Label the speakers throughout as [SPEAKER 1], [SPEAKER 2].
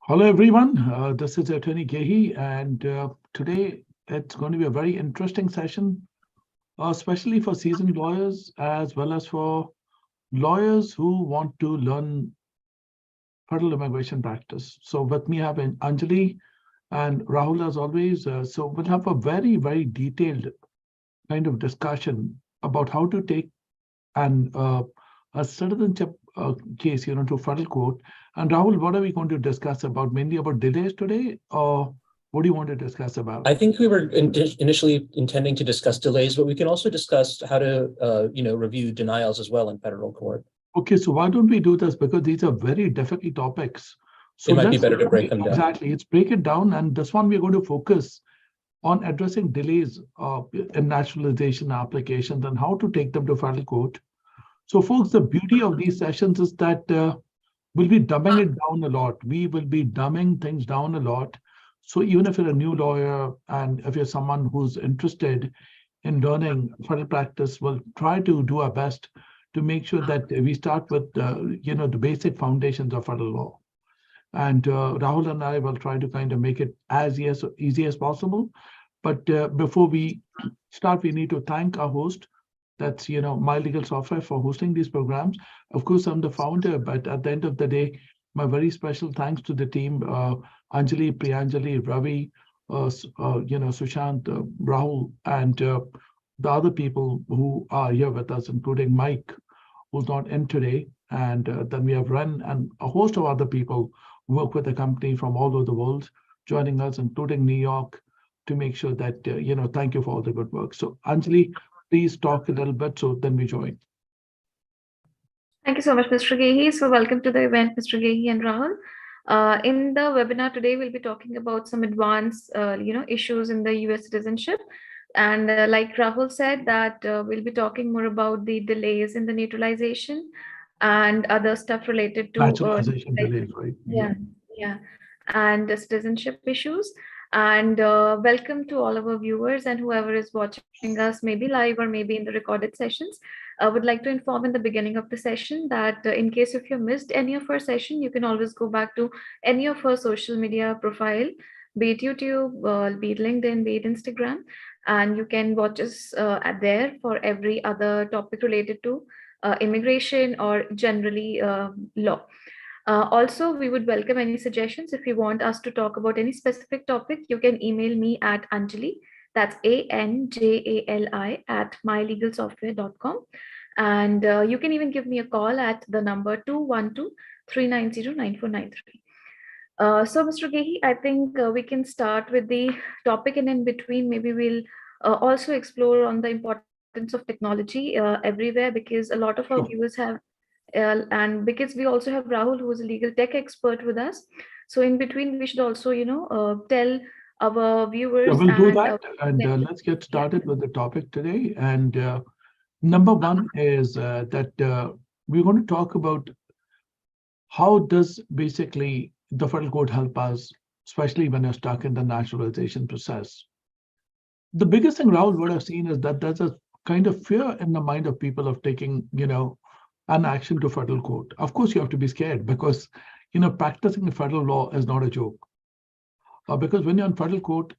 [SPEAKER 1] Hello, everyone. This is Attorney Gehi, and today it's going to be a very interesting session, especially for seasoned lawyers as well as for lawyers who want to learn federal immigration practice. So, with me, I have Anjali and Rahul as always. So, we'll have a very, very detailed kind of discussion about how to take a citizenship case, to federal court. And Rahul, what are we going to discuss about? Mainly about delays today, or what do you want to discuss about?
[SPEAKER 2] I think we were initially intending to discuss delays, but we can also discuss how to, review denials as well in federal court.
[SPEAKER 1] Okay, so why don't we do this? Because these are very difficult topics. So
[SPEAKER 2] It might be better to break them down.
[SPEAKER 1] Exactly, let's break it down. And this one, we're going to focus on addressing delays in naturalization applications and how to take them to federal court. So, folks, the beauty of these sessions is that we'll be dumbing it down a lot. We will be dumbing things down a lot. So even if you're a new lawyer and if you're someone who's interested in learning federal practice, we'll try to do our best to make sure that we start with the basic foundations of federal law. And Rahul and I will try to kind of make it as easy as possible. But before we start, we need to thank our host. That's My Legal Software for hosting these programs. Of course, I'm the founder, but at the end of the day, my very special thanks to the team, Anjali, Priyanjali, Ravi, Sushant, Rahul, and the other people who are here with us, including Mike, who's not in today. And then we have Ren and a host of other people who work with the company from all over the world, joining us, including New York, to make sure that, thank you for all the good work. So, Anjali, please talk a little bit, so then we join.
[SPEAKER 3] Thank you so much, Mr. Gehi. So welcome to the event, Mr. Gehi and Rahul. In the webinar today, we'll be talking about some advanced, issues in the US citizenship. And like Rahul said, that we'll be talking more about the delays in the naturalization and other stuff related to
[SPEAKER 1] naturalization delays, right?
[SPEAKER 3] Yeah, and citizenship issues. And welcome to all of our viewers and whoever is watching us, maybe live or maybe in the recorded sessions. I would like to inform in the beginning of the session that in case if you missed any of our session, you can always go back to any of our social media profile, be it YouTube, be it LinkedIn, be it Instagram, and you can watch us there for every other topic related to immigration or generally law. Also, we would welcome any suggestions. If you want us to talk about any specific topic, you can email me at Anjali, that's ANJALI at mylegalsoftware.com. And you can even give me a call at the number 212-390-9493. So, Mr. Gehi, I think we can start with the topic, and in between, maybe we'll also explore on the importance of technology everywhere, because a lot of our viewers have and because we also have Rahul, who is a legal tech expert with us. So in between, we should also, tell our viewers.
[SPEAKER 1] Yeah, we'll do that. And let's get started with the topic today. And number one is that we're going to talk about how does basically the federal court help us, especially when you're stuck in the naturalization process. The biggest thing, Rahul, what I've seen is that there's a kind of fear in the mind of people of taking, an action to federal court. Of course, you have to be scared because, practicing the federal law is not a joke. Because when you're in federal court,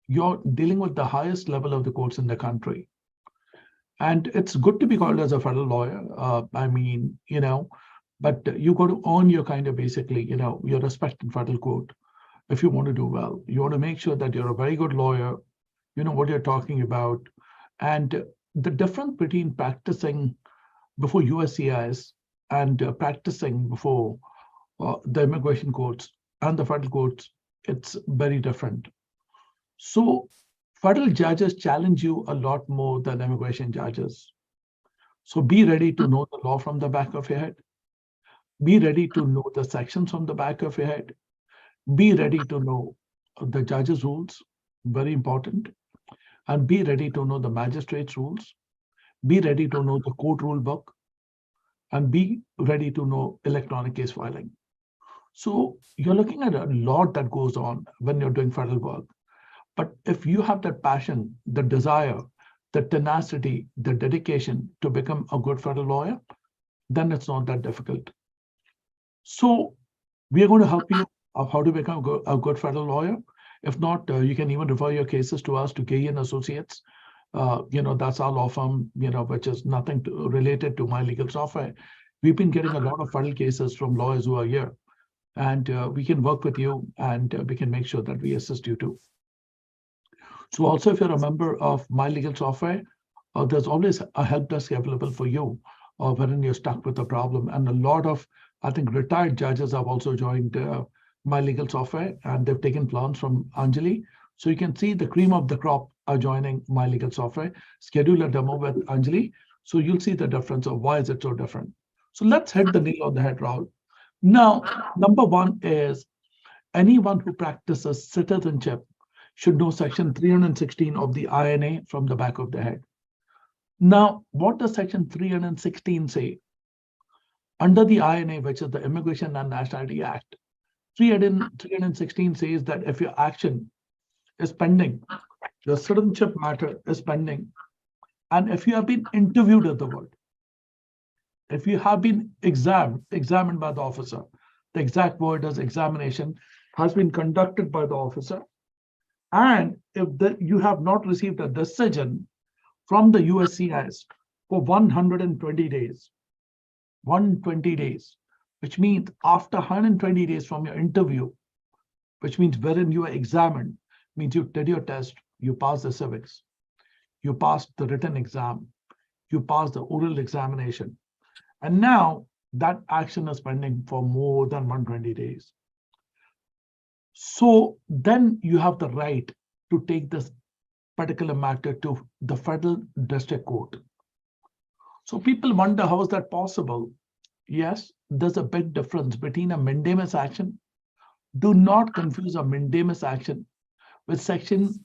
[SPEAKER 1] you're dealing with the highest level of the courts in the country. And it's good to be called as a federal lawyer. But you got to earn your kind of basically, your respect in federal court if you want to do well. You want to make sure that you're a very good lawyer, you know what you're talking about. And the difference between practicing before USCIS and practicing before the immigration courts and the federal courts, it's very different. So federal judges challenge you a lot more than immigration judges. So be ready to know the law from the back of your head. Be ready to know the sections from the back of your head. Be ready to know the judge's rules, very important. And be ready to know the magistrate's rules. Be ready to know the court rule book, and be ready to know electronic case filing. So you're looking at a lot that goes on when you're doing federal work. But if you have that passion, the desire, the tenacity, the dedication to become a good federal lawyer, then it's not that difficult. So we are going to help you of how to become a good federal lawyer. If not, you can even refer your cases to us, to KE and Associates. That's our law firm, which is nothing related to my legal software. We've been getting a lot of federal cases from lawyers who are here, and we can work with you, and we can make sure that we assist you too. So also, if you're a member of my legal software, there's always a help desk available for you wherein you're stuck with a problem. And a lot of, I think, retired judges have also joined my legal software, and they've taken plans from Anjali. So you can see the cream of the crop are joining my legal software. Schedule a demo with Anjali, so you'll see the difference of why is it so different. So let's hit the nail on the head, Rahul. Now, number one is anyone who practices citizenship should know section 316 of the INA from the back of the head. Now, what does section 316 say? Under the INA, which is the Immigration and Nationality Act, 316 says that if your action is pending, your citizenship matter is pending, and if you have been interviewed at the word, if you have been examined by the officer, the exact word is examination has been conducted by the officer, and if you have not received a decision from the USCIS for 120 days, 120 days, which means after 120 days from your interview, which means wherein you are examined, means you did your test, you passed the civics, you passed the written exam, you passed the oral examination, and now that action is pending for more than 120 days. So then you have the right to take this particular matter to the federal district court. So people wonder, how is that possible? Yes, there's a big difference between a mandamus action. Do not confuse a mandamus action with section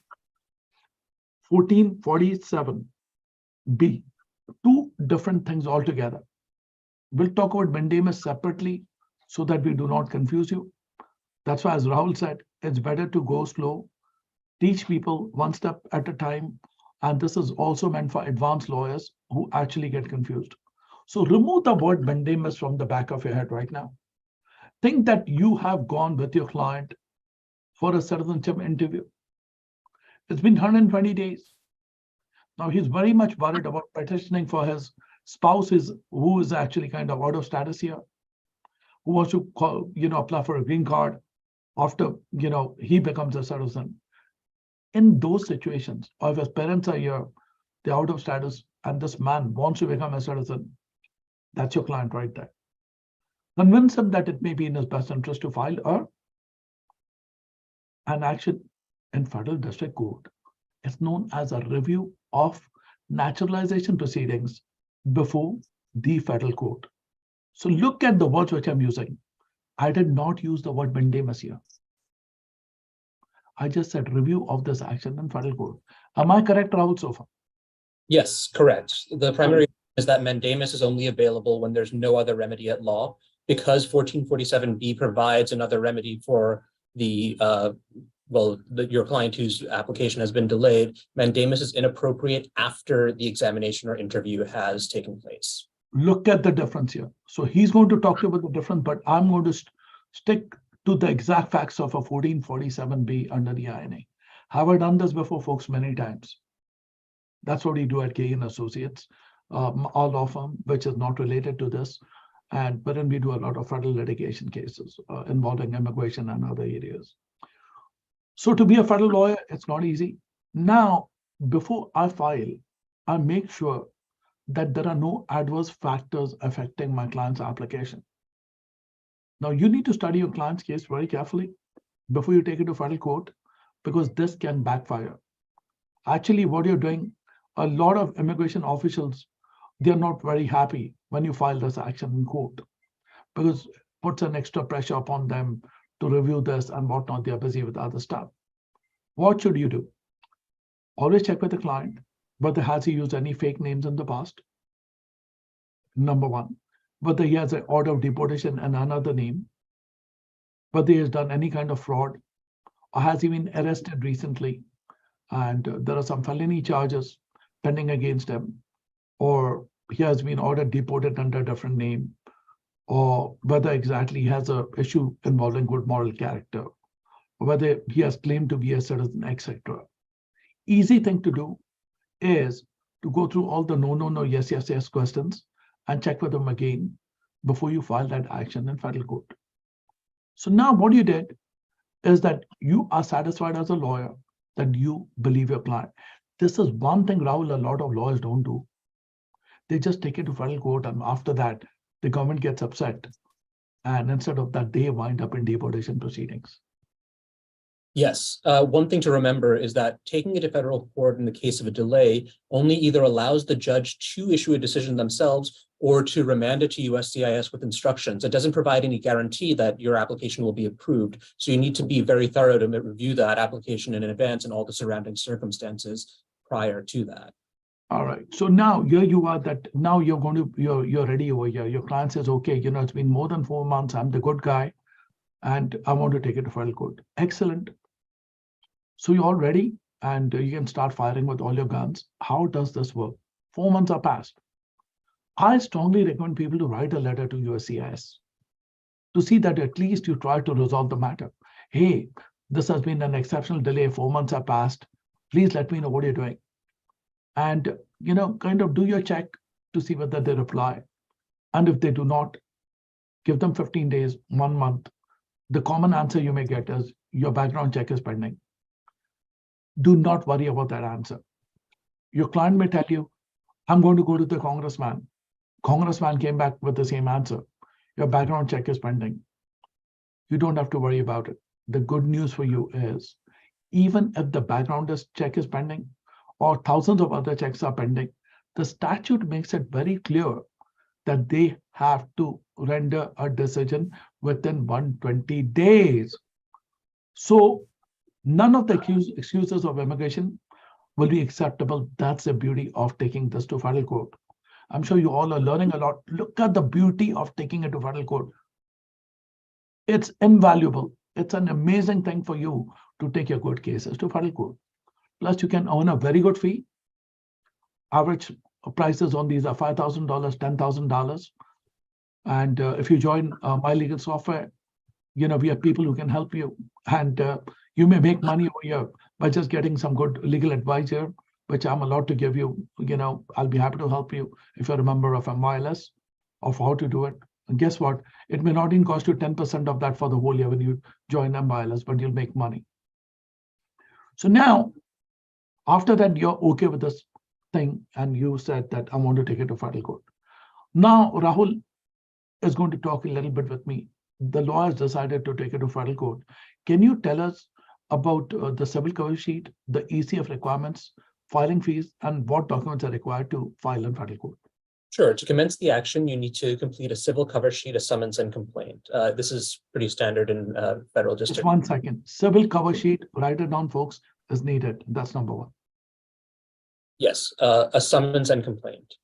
[SPEAKER 1] 1447B. Two different things altogether. We'll talk about mandamus separately so that we do not confuse you. That's why, as Rahul said, it's better to go slow, teach people one step at a time. And this is also meant for advanced lawyers who actually get confused. So remove the word mandamus from the back of your head right now. Think that you have gone with your client for a citizenship interview. It's been 120 days. Now he's very much worried about petitioning for his spouse who is actually kind of out of status here, who wants to apply for a green card after he becomes a citizen. In those situations, or if his parents are here, they're out of status, and this man wants to become a citizen, that's your client right there. Convince him that it may be in his best interest to file an action in federal district court. It's known as a review of naturalization proceedings before the federal court. So look at the words which I'm using. I did not use the word mandamus here. I just said review of this action in federal court. Am I correct, Rahul, so far?
[SPEAKER 2] Yes, correct. The primary is that mandamus is only available when there's no other remedy at law, because 1447B provides another remedy for your client whose application has been delayed. Mandamus is inappropriate after the examination or interview has taken place.
[SPEAKER 1] Look at the difference here. So he's going to talk to you about the difference, but I'm going to stick to the exact facts of a 1447B under the INA. Have I done this before, folks, many times? That's what we do at KE and Associates, our law firm, which is not related to this, and wherein we do a lot of federal litigation cases involving immigration and other areas. So to be a federal lawyer, it's not easy. Now, before I file, I make sure that there are no adverse factors affecting my client's application. Now, you need to study your client's case very carefully before you take it to federal court, because this can backfire. Actually, what you're doing, a lot of immigration officials, they're not very happy when you file this action in court, because it puts an extra pressure upon them to review this and whatnot. They're busy with other stuff. What should you do? Always check with the client whether has he used any fake names in the past. Number one, whether he has an order of deportation and another name, whether he has done any kind of fraud, or has he been arrested recently and there are some felony charges pending against him, or he has been ordered deported under a different name, or whether exactly he has an issue involving good moral character, or whether he has claimed to be a citizen, etc. Easy thing to do is to go through all the no, yes questions and check with them again before you file that action in federal court. So now what you did is that you are satisfied as a lawyer that you believe your client. This is one thing, Rahul, a lot of lawyers don't do. They just take it to federal court, and after that, the government gets upset. And instead of that, they wind up in deportation proceedings.
[SPEAKER 2] Yes. One thing to remember is that taking it to federal court in the case of a delay only either allows the judge to issue a decision themselves or to remand it to USCIS with instructions. It doesn't provide any guarantee that your application will be approved. So you need to be very thorough to review that application in advance and all the surrounding circumstances prior to that.
[SPEAKER 1] All right. So now here you are that now you're ready over here. Your client says, okay, it's been more than 4 months. I'm the good guy and I want to take it to federal court. Excellent. So you're all ready and you can start firing with all your guns. How does this work? 4 months are passed. I strongly recommend people to write a letter to USCIS to see that at least you try to resolve the matter. Hey, this has been an exceptional delay. 4 months are passed. Please let me know what you're doing. And, kind of do your check to see whether they reply. And if they do not, give them 15 days, 1 month. The common answer you may get is your background check is pending. Do not worry about that answer. Your client may tell you, I'm going to go to the congressman. Congressman came back with the same answer. Your background check is pending. You don't have to worry about it. The good news for you is, even if the background check is pending or thousands of other checks are pending, the statute makes it very clear that they have to render a decision within 120 days. So none of the excuses of immigration will be acceptable. That's the beauty of taking this to federal court. I'm sure you all are learning a lot. Look at the beauty of taking it to federal court. It's invaluable. It's an amazing thing for you to take your good cases to federal court. Plus, you can earn a very good fee. Average prices on these are $5,000, $10,000. And if you join My Legal Software, we have people who can help you. And you may make money over here by just getting some good legal advice here, which I'm allowed to give you. I'll be happy to help you if you're a member of MYLS of how to do it. And guess what? It may not even cost you 10% of that for the whole year when you join MYLS, but you'll make money. So now, after that, you're okay with this thing, and you said that I want to take it to federal court. Now, Rahul is going to talk a little bit with me. The lawyers decided to take it to federal court. Can you tell us about the civil cover sheet, the ECF requirements, filing fees, and what documents are required to file in federal court?
[SPEAKER 2] Sure. To commence the action, you need to complete a civil cover sheet, a summons and complaint. This is pretty standard in federal district.
[SPEAKER 1] Just 1 second. Civil cover sheet, write it down, folks, is needed. That's number one.
[SPEAKER 2] Yes, a summons and complaint.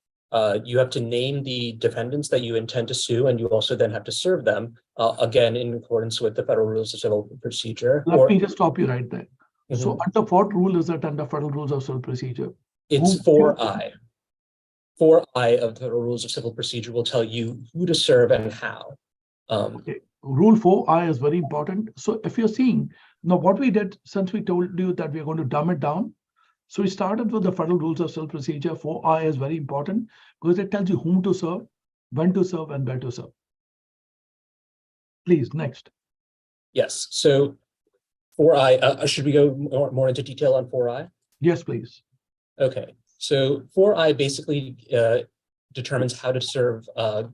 [SPEAKER 2] You have to name the defendants that you intend to sue, and you also then have to serve them, again, in accordance with the Federal Rules of Civil Procedure.
[SPEAKER 1] Let me just stop you right there. So under what rule is it under Federal Rules of Civil Procedure?
[SPEAKER 2] It's 4I. 4I of the Federal Rules of Civil Procedure will tell you who to serve and how.
[SPEAKER 1] Okay. Rule 4I is very important. So if you're seeing, now what we did, since we told you that we're going to dumb it down, so we started with the Federal Rules of Civil Procedure. 4I is very important because it tells you whom to serve, when to serve, and where to serve. Please, next.
[SPEAKER 2] Yes. So 4I, should we go more into detail on 4I?
[SPEAKER 1] Yes, please.
[SPEAKER 2] Okay. So 4I basically determines how to serve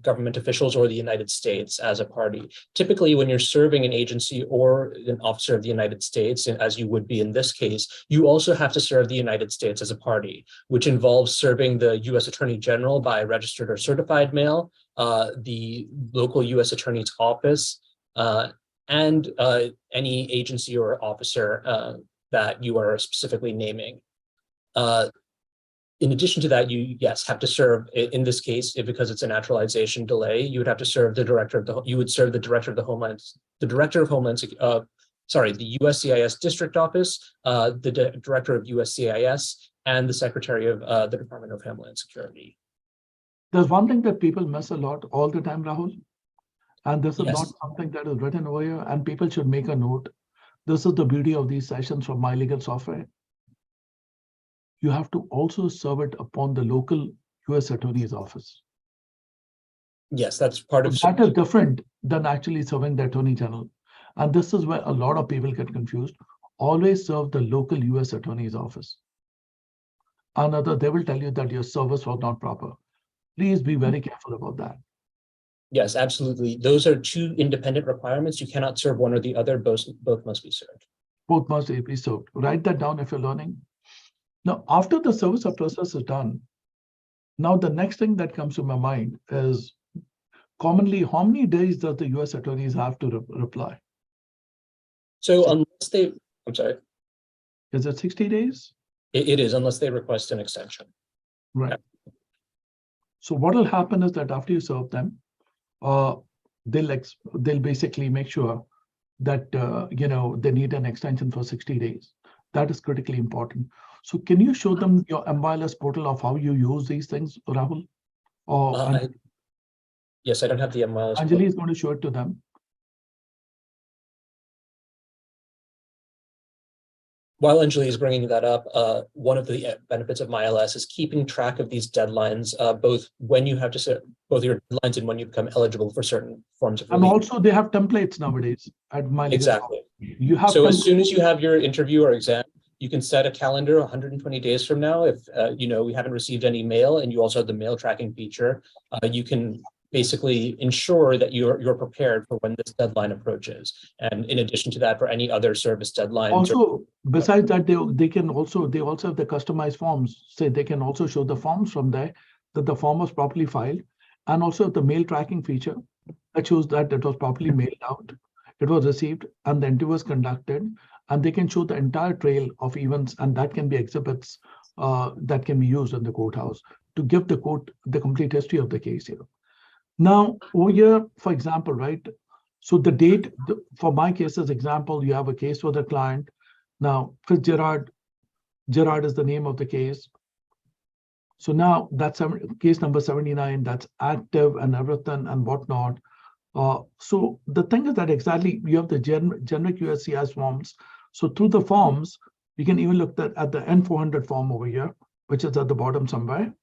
[SPEAKER 2] government officials or the United States as a party. Typically, when you're serving an agency or an officer of the United States, and as you would be in this case, you also have to serve the United States as a party, which involves serving the U.S. Attorney General by registered or certified mail, the local U.S. Attorney's office, and any agency or officer that you are specifically naming. In addition to that, you, yes, have to serve, in this case, because it's a naturalization delay, you would have to serve the director of the, you would serve the director of the Homeland, the USCIS district office, the director of USCIS, and the secretary of the Department of Homeland Security.
[SPEAKER 1] There's one thing that people miss a lot all the time, Rahul. And this is
[SPEAKER 2] Yes.
[SPEAKER 1] not something that is written over here, and people should make a note. This is the beauty of these sessions from My Legal Software. You have to also serve it upon the local US Attorney's Office.
[SPEAKER 2] Yes, that's part of.
[SPEAKER 1] That is different than actually serving the Attorney General. And this is where a lot of people get confused. Always serve the local US Attorney's Office. Another, they will tell you that your service was not proper. Please be very careful about that.
[SPEAKER 2] Yes, absolutely. Those are two independent requirements. You cannot serve one or the other. Both must be served.
[SPEAKER 1] Both must be served. Write that down if you're learning. Now, after the service of process is done, now the next thing that comes to my mind is commonly, how many days does the US attorneys have to reply?
[SPEAKER 2] So unless they, I'm sorry.
[SPEAKER 1] Is it 60 days?
[SPEAKER 2] It is, unless they request an extension.
[SPEAKER 1] Right.
[SPEAKER 2] Yeah.
[SPEAKER 1] So what will happen is that after you serve them, they'll basically make sure that they need an extension for 60 days. That is critically important. So can you show them your MILS portal of how you use these things, Rahul? Or
[SPEAKER 2] yes, I don't have the MILS.
[SPEAKER 1] Anjali is going to show it to them.
[SPEAKER 2] While Anjali is bringing that up, one of the benefits of MyLS is keeping track of these deadlines, both when you have to set both your deadlines and when you become eligible for certain forms of relief.
[SPEAKER 1] And also they have templates nowadays at My Legal.
[SPEAKER 2] Exactly.
[SPEAKER 1] You have
[SPEAKER 2] so as soon as you have your interview or exam, you can set a calendar 120 days from now. If we haven't received any mail, and you also have the mail tracking feature, you can basically ensure that you're prepared for when this deadline approaches. And in addition to that, for any other service deadlines.
[SPEAKER 1] Also, besides that, they also have the customized forms. Say they can also show the forms from there that the form was properly filed, and also the mail tracking feature that shows that it was properly mailed out, it was received, and the interview was conducted, and they can show the entire trail of events, and that can be exhibits that can be used in the courthouse to give the court the complete history of the case here. Now, over here, for example, right? So the date, for my case as example, you have a case for the client. Now, Fitzgerald, Gerard is the name of the case. So now that's case number 79, that's active and everything and whatnot. So the thing is that exactly you have the generic USCIS forms. So through the forms, you can even look at the N400 form over here, which is at the bottom somewhere.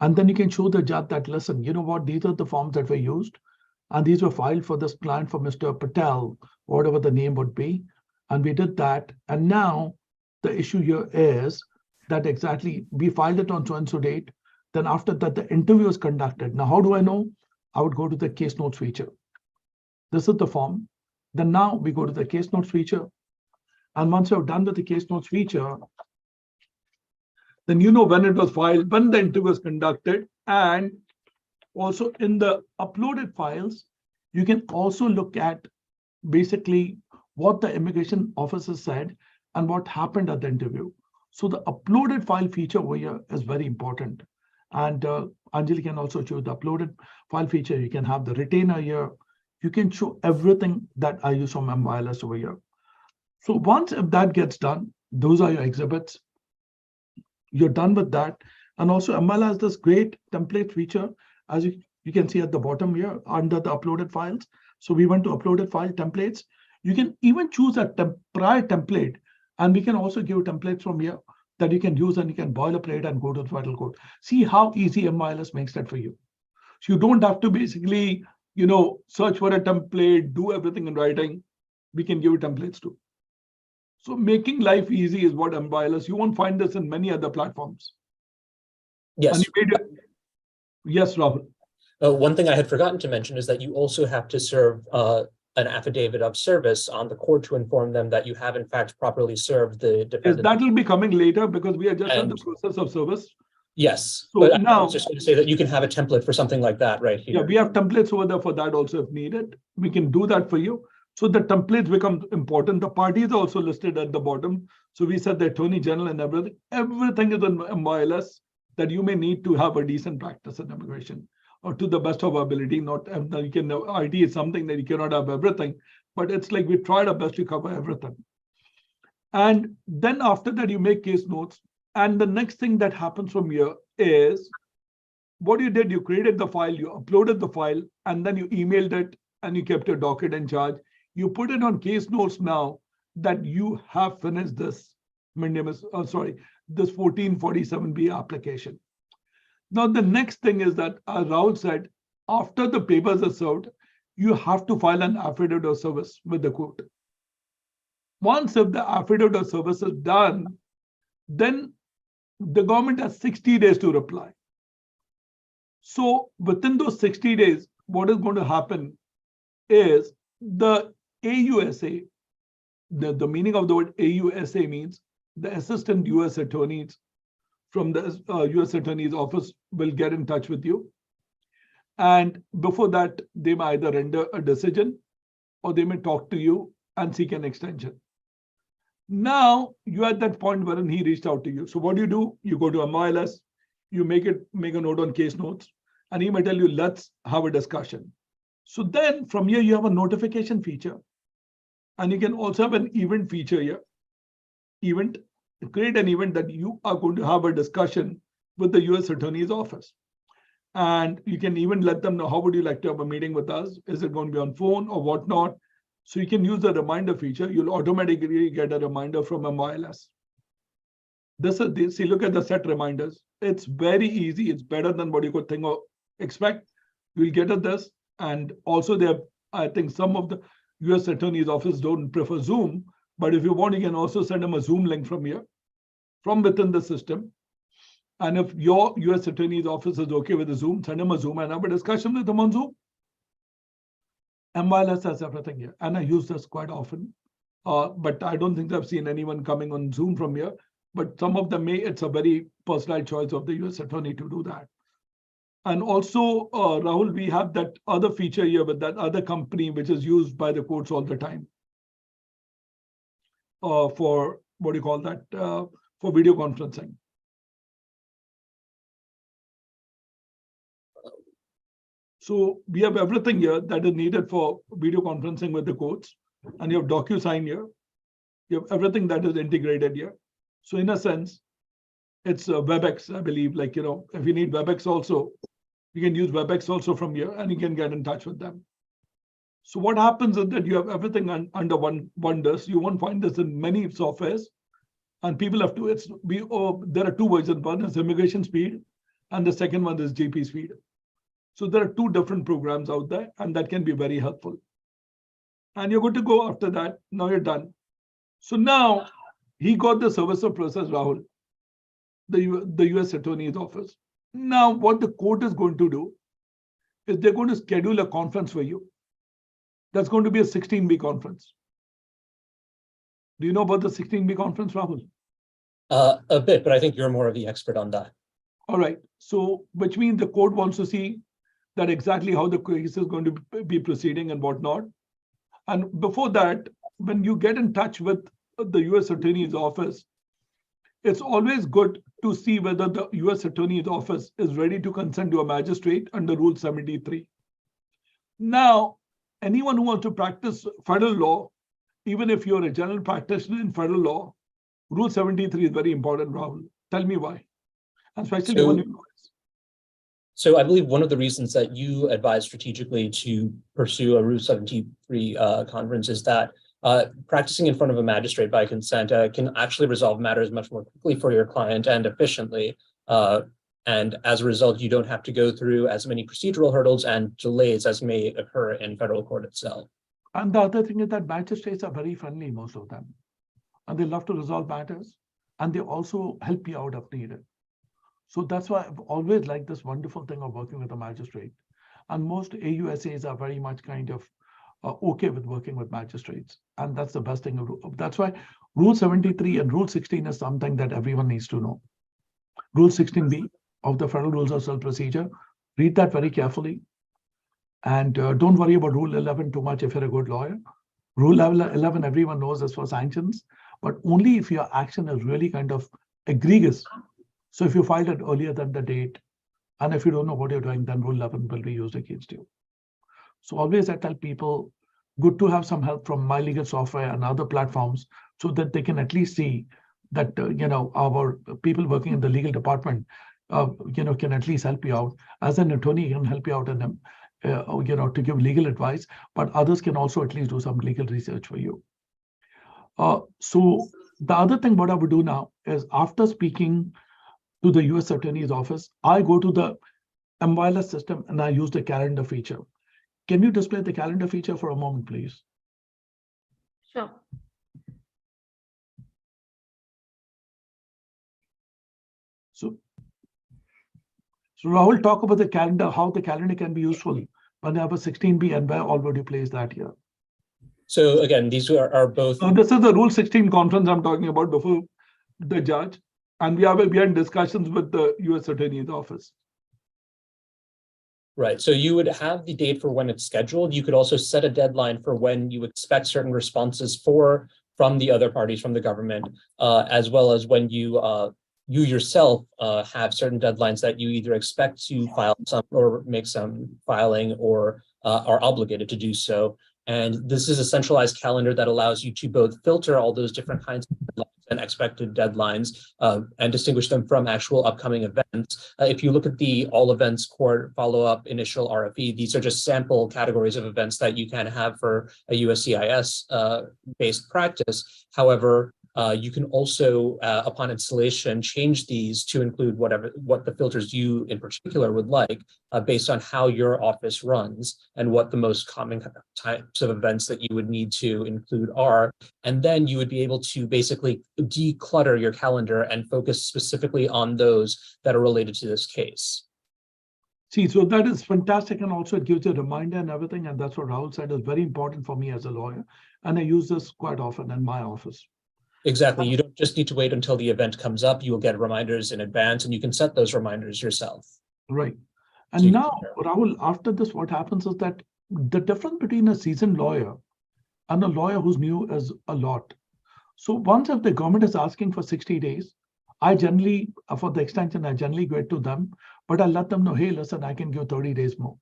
[SPEAKER 1] And then you can show the judge that, listen, you know what, these are the forms that were used, and these were filed for this client for Mr. Patel, whatever the name would be. And we did that. And now the issue here is that exactly we filed it on so-and-so date. Then after that, the interview is conducted. Now, how do I know? I would go to the case notes feature. This is the form. Then now we go to the case notes feature. And once you're done with the case notes feature, then you know when it was filed, when the interview was conducted, and also in the uploaded files, you can also look at basically what the immigration officer said and what happened at the interview. So the uploaded file feature over here is very important. And Anjali can also show the uploaded file feature. You can have the retainer here. You can show everything that I use from MILS over here. So once if that gets done, those are your exhibits. You're done with that. And also ML has this great template feature, as you can see at the bottom here under the uploaded files. So we went to uploaded file templates. You can even choose a prior template, and we can also give templates from here that you can use, and you can boilerplate and go to the federal court. See how easy MILS makes that for you. So you don't have to basically, search for a template, do everything in writing. We can give you templates too. So making life easy is what MILS. You won't find this in many other platforms.
[SPEAKER 2] Yes.
[SPEAKER 1] And you made it. Yes, Rahul.
[SPEAKER 2] One thing I had forgotten to mention is that you also have to serve an affidavit of service on the court to inform them that you have in fact properly served the defendant.
[SPEAKER 1] Yes, that will be coming later because we are just in the process of service.
[SPEAKER 2] Yes,
[SPEAKER 1] so
[SPEAKER 2] but
[SPEAKER 1] now,
[SPEAKER 2] I was just going to say that you can have a template for something like that right here.
[SPEAKER 1] Yeah, we have templates over there for that also if needed. We can do that for you. So the templates become important. The parties are also listed at the bottom. So we said the Attorney General and everything. Everything is in MILS that you may need to have a decent practice in immigration, or to the best of our ability. Not you can. IT is something that you cannot have everything, but it's like we tried our best to cover everything. And then after that, you make case notes. And the next thing that happens from here is what you did. You created the file, you uploaded the file, and then you emailed it and you kept your docket in charge. You put it on case notes now that you have finished this this 1447B application. Now, the next thing is that, as Rahul said, after the papers are served, you have to file an affidavit of service with the court. Once if the affidavit of service is done, then the government has 60 days to reply. So within those 60 days, what is going to happen is the AUSA, the meaning of the word AUSA means the assistant US attorneys from the US Attorney's Office will get in touch with you. And before that, they may either render a decision or they may talk to you and seek an extension. Now you're at that point wherein he reached out to you. So what do? You go to MILS, you make a note on case notes, and he may tell you, let's have a discussion. So then from here, you have a notification feature. And you can also have an event feature here. Create an event that you are going to have a discussion with the US Attorney's Office. And you can even let them know, how would you like to have a meeting with us? Is it going to be on phone or whatnot? So you can use the reminder feature. You'll automatically get a reminder from MILS. See, look at the set reminders. It's very easy. It's better than what you could think or expect. You'll get at this. And also I think some of the US Attorney's Office don't prefer Zoom, but if you want, you can also send them a Zoom link from here, from within the system. And if your US Attorney's Office is okay with the Zoom, send them a Zoom and have a discussion with them on Zoom. MILS has everything here, and I use this quite often, but I don't think I've seen anyone coming on Zoom from here, but some of them may. It's a very personal choice of the US Attorney to do that. And also, Rahul, we have that other feature here with that other company, which is used by the courts all the time for, what do you call that, for video conferencing. So we have everything here that is needed for video conferencing with the courts. And you have DocuSign here. You have everything that is integrated here. So in a sense, it's WebEx, I believe. Like, if you need WebEx also, you can use WebEx also from here and you can get in touch with them. So what happens is that you have everything under one disk. You won't find this in many softwares. And people have to, there are two versions. One is immigration speed and the second one is GP speed. So there are two different programs out there, and that can be very helpful. And you're good to go after that. Now you're done. So now he got the service of process, Rahul, the US Attorney's Office. Now what the court is going to do is they're going to schedule a conference for you. That's going to be a 16B conference. Do you know about the 16B conference, Rahul?
[SPEAKER 2] A bit, but I think you're more of the expert on that.
[SPEAKER 1] All right. So which means the court wants to see that exactly how the case is going to be proceeding and whatnot. And before that, when you get in touch with the US Attorney's Office, it's always good to see whether the US Attorney's Office is ready to consent to a magistrate under Rule 73. Now, anyone who wants to practice federal law, even if you're a general practitioner in federal law, Rule 73 is very important, Rahul. Tell me why. And especially when you.
[SPEAKER 2] So I believe one of the reasons that you advise strategically to pursue a Rule 73 conference is that practicing in front of a magistrate by consent can actually resolve matters much more quickly for your client and efficiently. And as a result, you don't have to go through as many procedural hurdles and delays as may occur in federal court itself. And
[SPEAKER 1] the other thing is that magistrates are very friendly, most of them. And they love to resolve matters. And they also help you out if needed. So that's why I've always liked this wonderful thing of working with a magistrate. And most AUSAs are very much kind of okay with working with magistrates. And that's the best thing. That's why Rule 73 and Rule 16 is something that everyone needs to know. Rule 16B of the Federal Rules of Civil Procedure, read that very carefully. And don't worry about Rule 11 too much if you're a good lawyer. Rule 11, everyone knows, is for sanctions, but only if your action is really kind of egregious. So if you filed it earlier than the date, and if you don't know what you're doing, then Rule 11 will be used against you. So always I tell people, good to have some help from My Legal Software and other platforms so that they can at least see that, our people working in the legal department, can at least help you out. As an attorney, can help you out to give legal advice, but others can also at least do some legal research for you. So the other thing what I would do now is, after speaking to the US Attorney's Office, I go to the wireless system and I use the calendar feature. Can you display the calendar feature for a moment, please?
[SPEAKER 3] Sure.
[SPEAKER 1] So Rahul, talk about the calendar, how the calendar can be useful when you have a 16B, and where all would you place that here?
[SPEAKER 2] So again, these are both.
[SPEAKER 1] This is the Rule 16 conference I'm talking about before the judge, and we are in discussions with the US Attorney's Office.
[SPEAKER 2] Right. So you would have the date for when it's scheduled. You could also set a deadline for when you expect certain responses from the other parties, from the government, as well as when you yourself have certain deadlines that you either expect to file some or make some filing, or are obligated to do so. And this is a centralized calendar that allows you to both filter all those different kinds of deadlines and expected deadlines, and distinguish them from actual upcoming events. If you look at the all events court follow-up initial RFE, these are just sample categories of events that you can have for a USCIS based practice. However, you can also, upon installation, change these to include what the filters you in particular would like, based on how your office runs and what the most common types of events that you would need to include are. And then you would be able to basically declutter your calendar and focus specifically on those that are related to this case.
[SPEAKER 1] See, so that is fantastic, and also it gives you a reminder and everything, and that's what Rahul said is very important for me as a lawyer, and I use this quite often in my office.
[SPEAKER 2] Exactly. You don't just need to wait until the event comes up. You will get reminders in advance, and you can set those reminders yourself.
[SPEAKER 1] Right. And now, Rahul, after this, what happens is that the difference between a seasoned lawyer and a lawyer who's new is a lot. So once if the government is asking for 60 days, I generally, for the extension, I generally go to them, but I let them know, hey, listen, I can give 30 days more.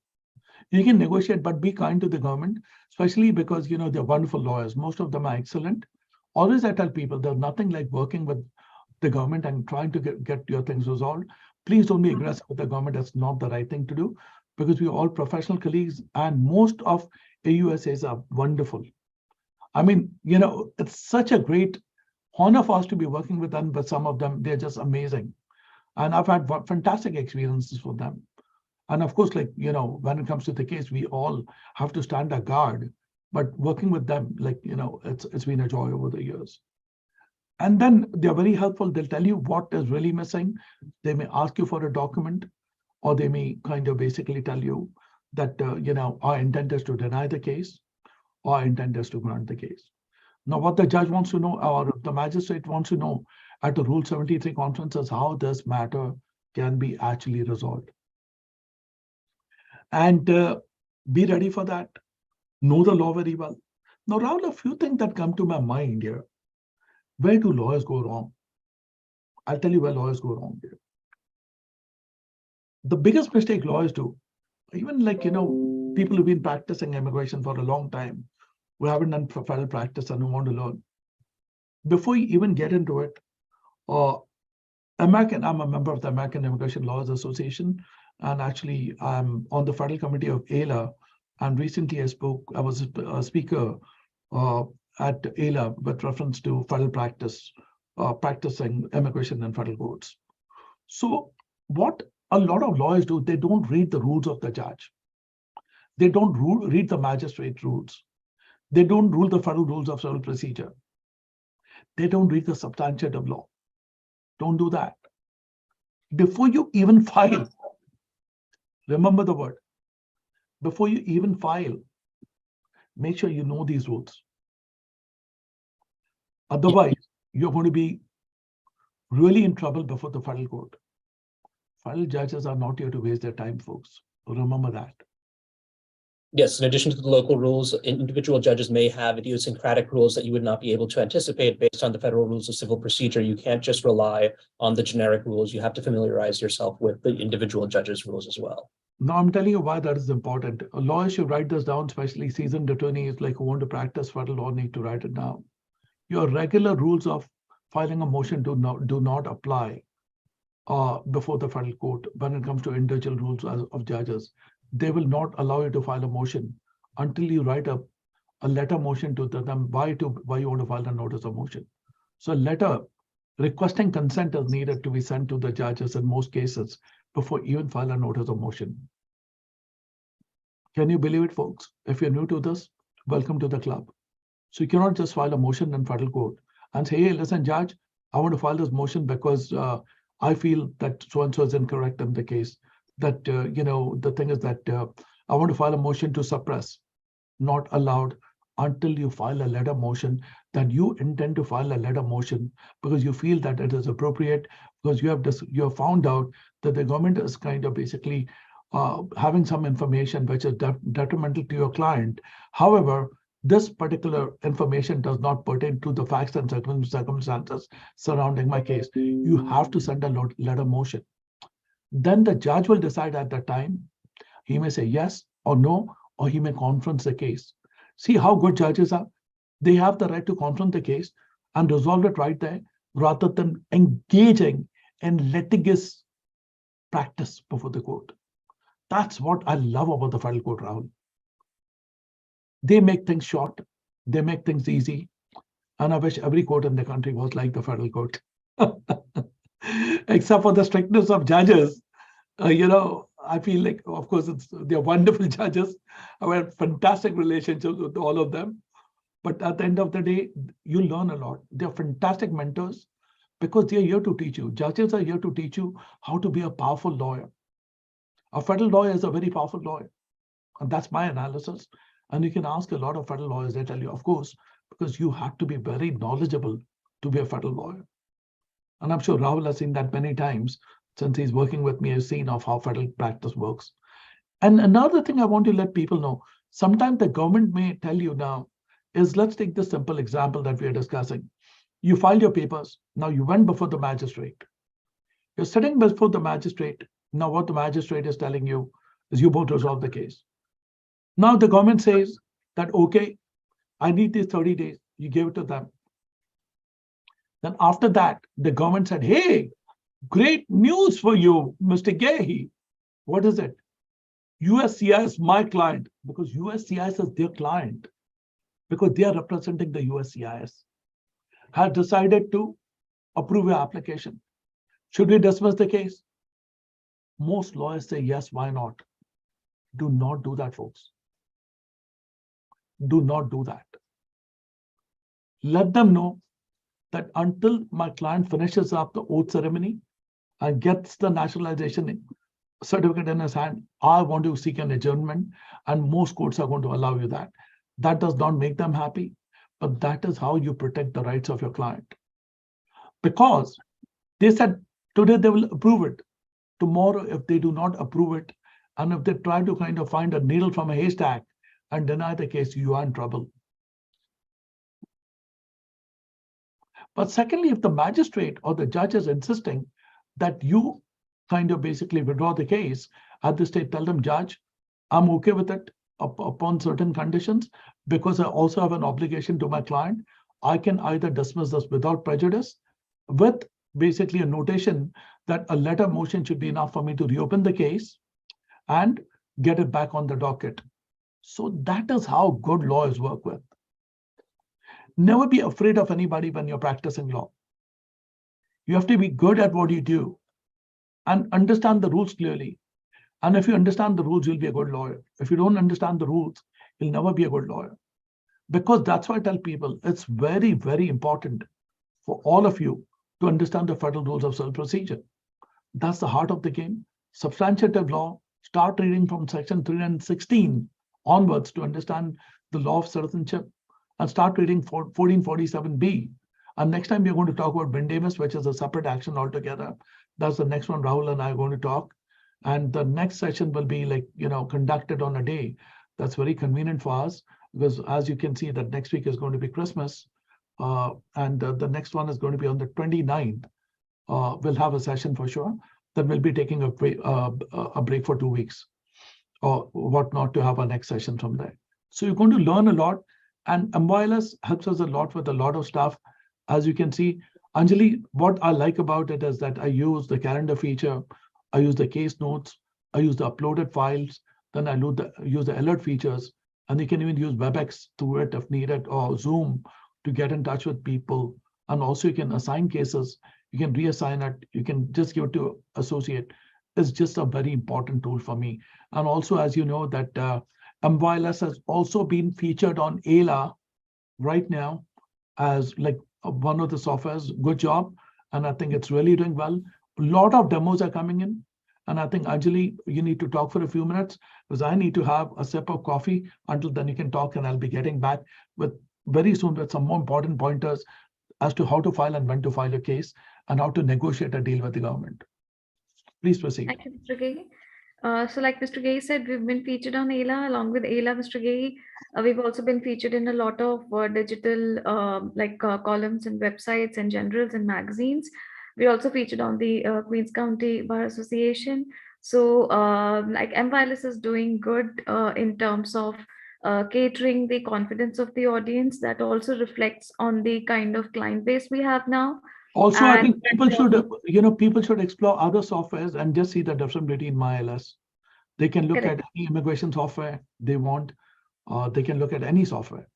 [SPEAKER 1] You can negotiate, but be kind to the government, especially because, they're wonderful lawyers. Most of them are excellent. Always I tell people, there's nothing like working with the government and trying to get your things resolved. Please don't be aggressive with the government. That's not the right thing to do, because we're all professional colleagues, and most of AUSAs are wonderful. I mean, it's such a great honor for us to be working with them, but some of them, they're just amazing. And I've had fantastic experiences with them. And of course, when it comes to the case, we all have to stand our guard. But working with them, it's been a joy over the years. And then they're very helpful. They'll tell you what is really missing. They may ask you for a document, or they may kind of basically tell you that, our intent is to deny the case, or our intent is to grant the case. Now, what the judge wants to know, or the magistrate wants to know at the Rule 73 conference, is how this matter can be actually resolved. And be ready for that. Know the law very well. Now, Rahul, a few things that come to my mind here. Where do lawyers go wrong? I'll tell you where lawyers go wrong here. The biggest mistake lawyers do, even people who've been practicing immigration for a long time, who haven't done federal practice and who want to learn, before you even get into it, I'm a member of the American Immigration Lawyers Association, and actually I'm on the federal committee of AILA. And recently I was a speaker at AILA with reference to federal practice, practicing immigration in federal courts. So what a lot of lawyers do, they don't read the rules of the judge. They don't read the magistrate rules. They don't rule the federal rules of civil procedure. They don't read the substantive law. Don't do that. Before you even file, remember the word, before you even file, make sure you know these rules. Otherwise, you're going to be really in trouble before the federal court. Federal judges are not here to waste their time, folks. Remember that.
[SPEAKER 2] Yes, in addition to the local rules, individual judges may have idiosyncratic rules that you would not be able to anticipate based on the federal rules of civil procedure. You can't just rely on the generic rules. You have to familiarize yourself with the individual judges' rules as well.
[SPEAKER 1] Now, I'm telling you why that is important. A lawyer should write this down, especially seasoned attorneys who want to practice federal law need to write it down. Your regular rules of filing a motion do not apply before the federal court when it comes to individual rules of judges. they will not allow you to file a motion until you write a letter motion to them why you want to file a notice of motion. So a letter requesting consent is needed to be sent to the judges in most cases before even file a notice of motion. Can you believe it, folks? If you're new to this, welcome to the club. So you cannot just file a motion in federal court and say, hey, listen, judge, I want to file this motion because I feel that so-and-so is incorrect in the case. That, the thing is that I want to file a motion to suppress. Not allowed until you file a letter motion that you intend to file a letter motion because you feel that it is appropriate, because you have found out that the government is kind of basically having some information which is detrimental to your client. However, this particular information does not pertain to the facts and circumstances surrounding my case. You have to send a letter motion. Then the judge will decide at that time. He may say yes or no, or he may conference the case. See how good judges are? They have the right to confront the case and resolve it right there rather than engaging in litigious practice before the court. That's what I love about the federal court, Rahul. They make things short, they make things easy, and I wish every court in the country was like the federal court. Except for the strictness of judges, I feel like, of course, they're wonderful judges. I have fantastic relationships with all of them. But at the end of the day, you learn a lot. They're fantastic mentors because they're here to teach you. Judges are here to teach you how to be a powerful lawyer. A federal lawyer is a very powerful lawyer. And that's my analysis. And you can ask a lot of federal lawyers, they tell you, of course, because you have to be very knowledgeable to be a federal lawyer. And I'm sure Rahul has seen that many times since he's working with me, he's seen of how federal practice works. And another thing I want to let people know, sometimes the government may tell you now is, let's take this simple example that we are discussing. You filed your papers. Now you went before the magistrate. You're sitting before the magistrate. Now what the magistrate is telling you is you both resolve the case. Now the government says that, okay, I need these 30 days. You gave it to them. Then after that, the government said, hey, great news for you, Mr. Gehi. What is it? USCIS, my client, because USCIS is their client, because they are representing the USCIS, has decided to approve your application. Should we dismiss the case? Most lawyers say yes, why not? Do not do that, folks. Do not do that. Let them know that until my client finishes up the oath ceremony and gets the naturalization certificate in his hand, I want to seek an adjournment, and most courts are going to allow you that. That does not make them happy, but that is how you protect the rights of your client. Because they said today they will approve it. Tomorrow, if they do not approve it, and if they try to kind of find a needle from a haystack and deny the case, you are in trouble. But secondly, if the magistrate or the judge is insisting that you kind of basically withdraw the case, at this stage, tell them, judge, I'm okay with it upon certain conditions, because I also have an obligation to my client. I can either dismiss this without prejudice with basically a notation that a letter motion should be enough for me to reopen the case and get it back on the docket. So that is how good lawyers work with. Never be afraid of anybody when you're practicing law. You have to be good at what you do and understand the rules clearly. And if you understand the rules, you'll be a good lawyer. If you don't understand the rules, you'll never be a good lawyer. Because that's why I tell people, it's very, very important for all of you to understand the federal rules of civil procedure. That's the heart of the game. Substantive law, start reading from section 316 onwards to understand the law of citizenship, and start reading 1447B. And next time we're going to talk about mandamus, which is a separate action altogether. That's the next one Rahul and I are going to talk. And the next session will be conducted on a day that's very convenient for us, because as you can see that next week is going to be Christmas. And the next one is going to be on the 29th. We'll have a session for sure. Then we'll be taking a break for 2 weeks or whatnot to have our next session from there. So you're going to learn a lot. And MYLS helps us a lot with a lot of stuff. As you can see, Anjali, what I like about it is that I use the calendar feature, I use the case notes, I use the uploaded files, then I use the alert features, and you can even use WebEx through it if needed, or Zoom to get in touch with people. And also you can assign cases, you can reassign it, you can just give it to associate. It's just a very important tool for me. And also, as you know, that MYLS has also been featured on AILA right now as like one of the softwares. Good job. And I think it's really doing well. A lot of demos are coming in. And I think, Anjali, you need to talk for a few minutes because I need to have a sip of coffee. Until then you can talk, and I'll be getting back with very soon with some more important pointers as to how to file and when to file a case and how to negotiate a deal with the government. Please proceed.
[SPEAKER 3] Thank you, Mr. Gai. So like Mr. Gai said, we've been featured on AILA. Along with AILA, Mr. Gai, we've also been featured in a lot of digital columns and websites and journals and magazines. We're also featured on the Queens County Bar Association. So like MYLS is doing good in terms of catering the confidence of the audience. That also reflects on the kind of client base we have now.
[SPEAKER 1] Also, I think people should explore other softwares and just see the difference between MyLS. They can look at any immigration software they want. They can look at any software,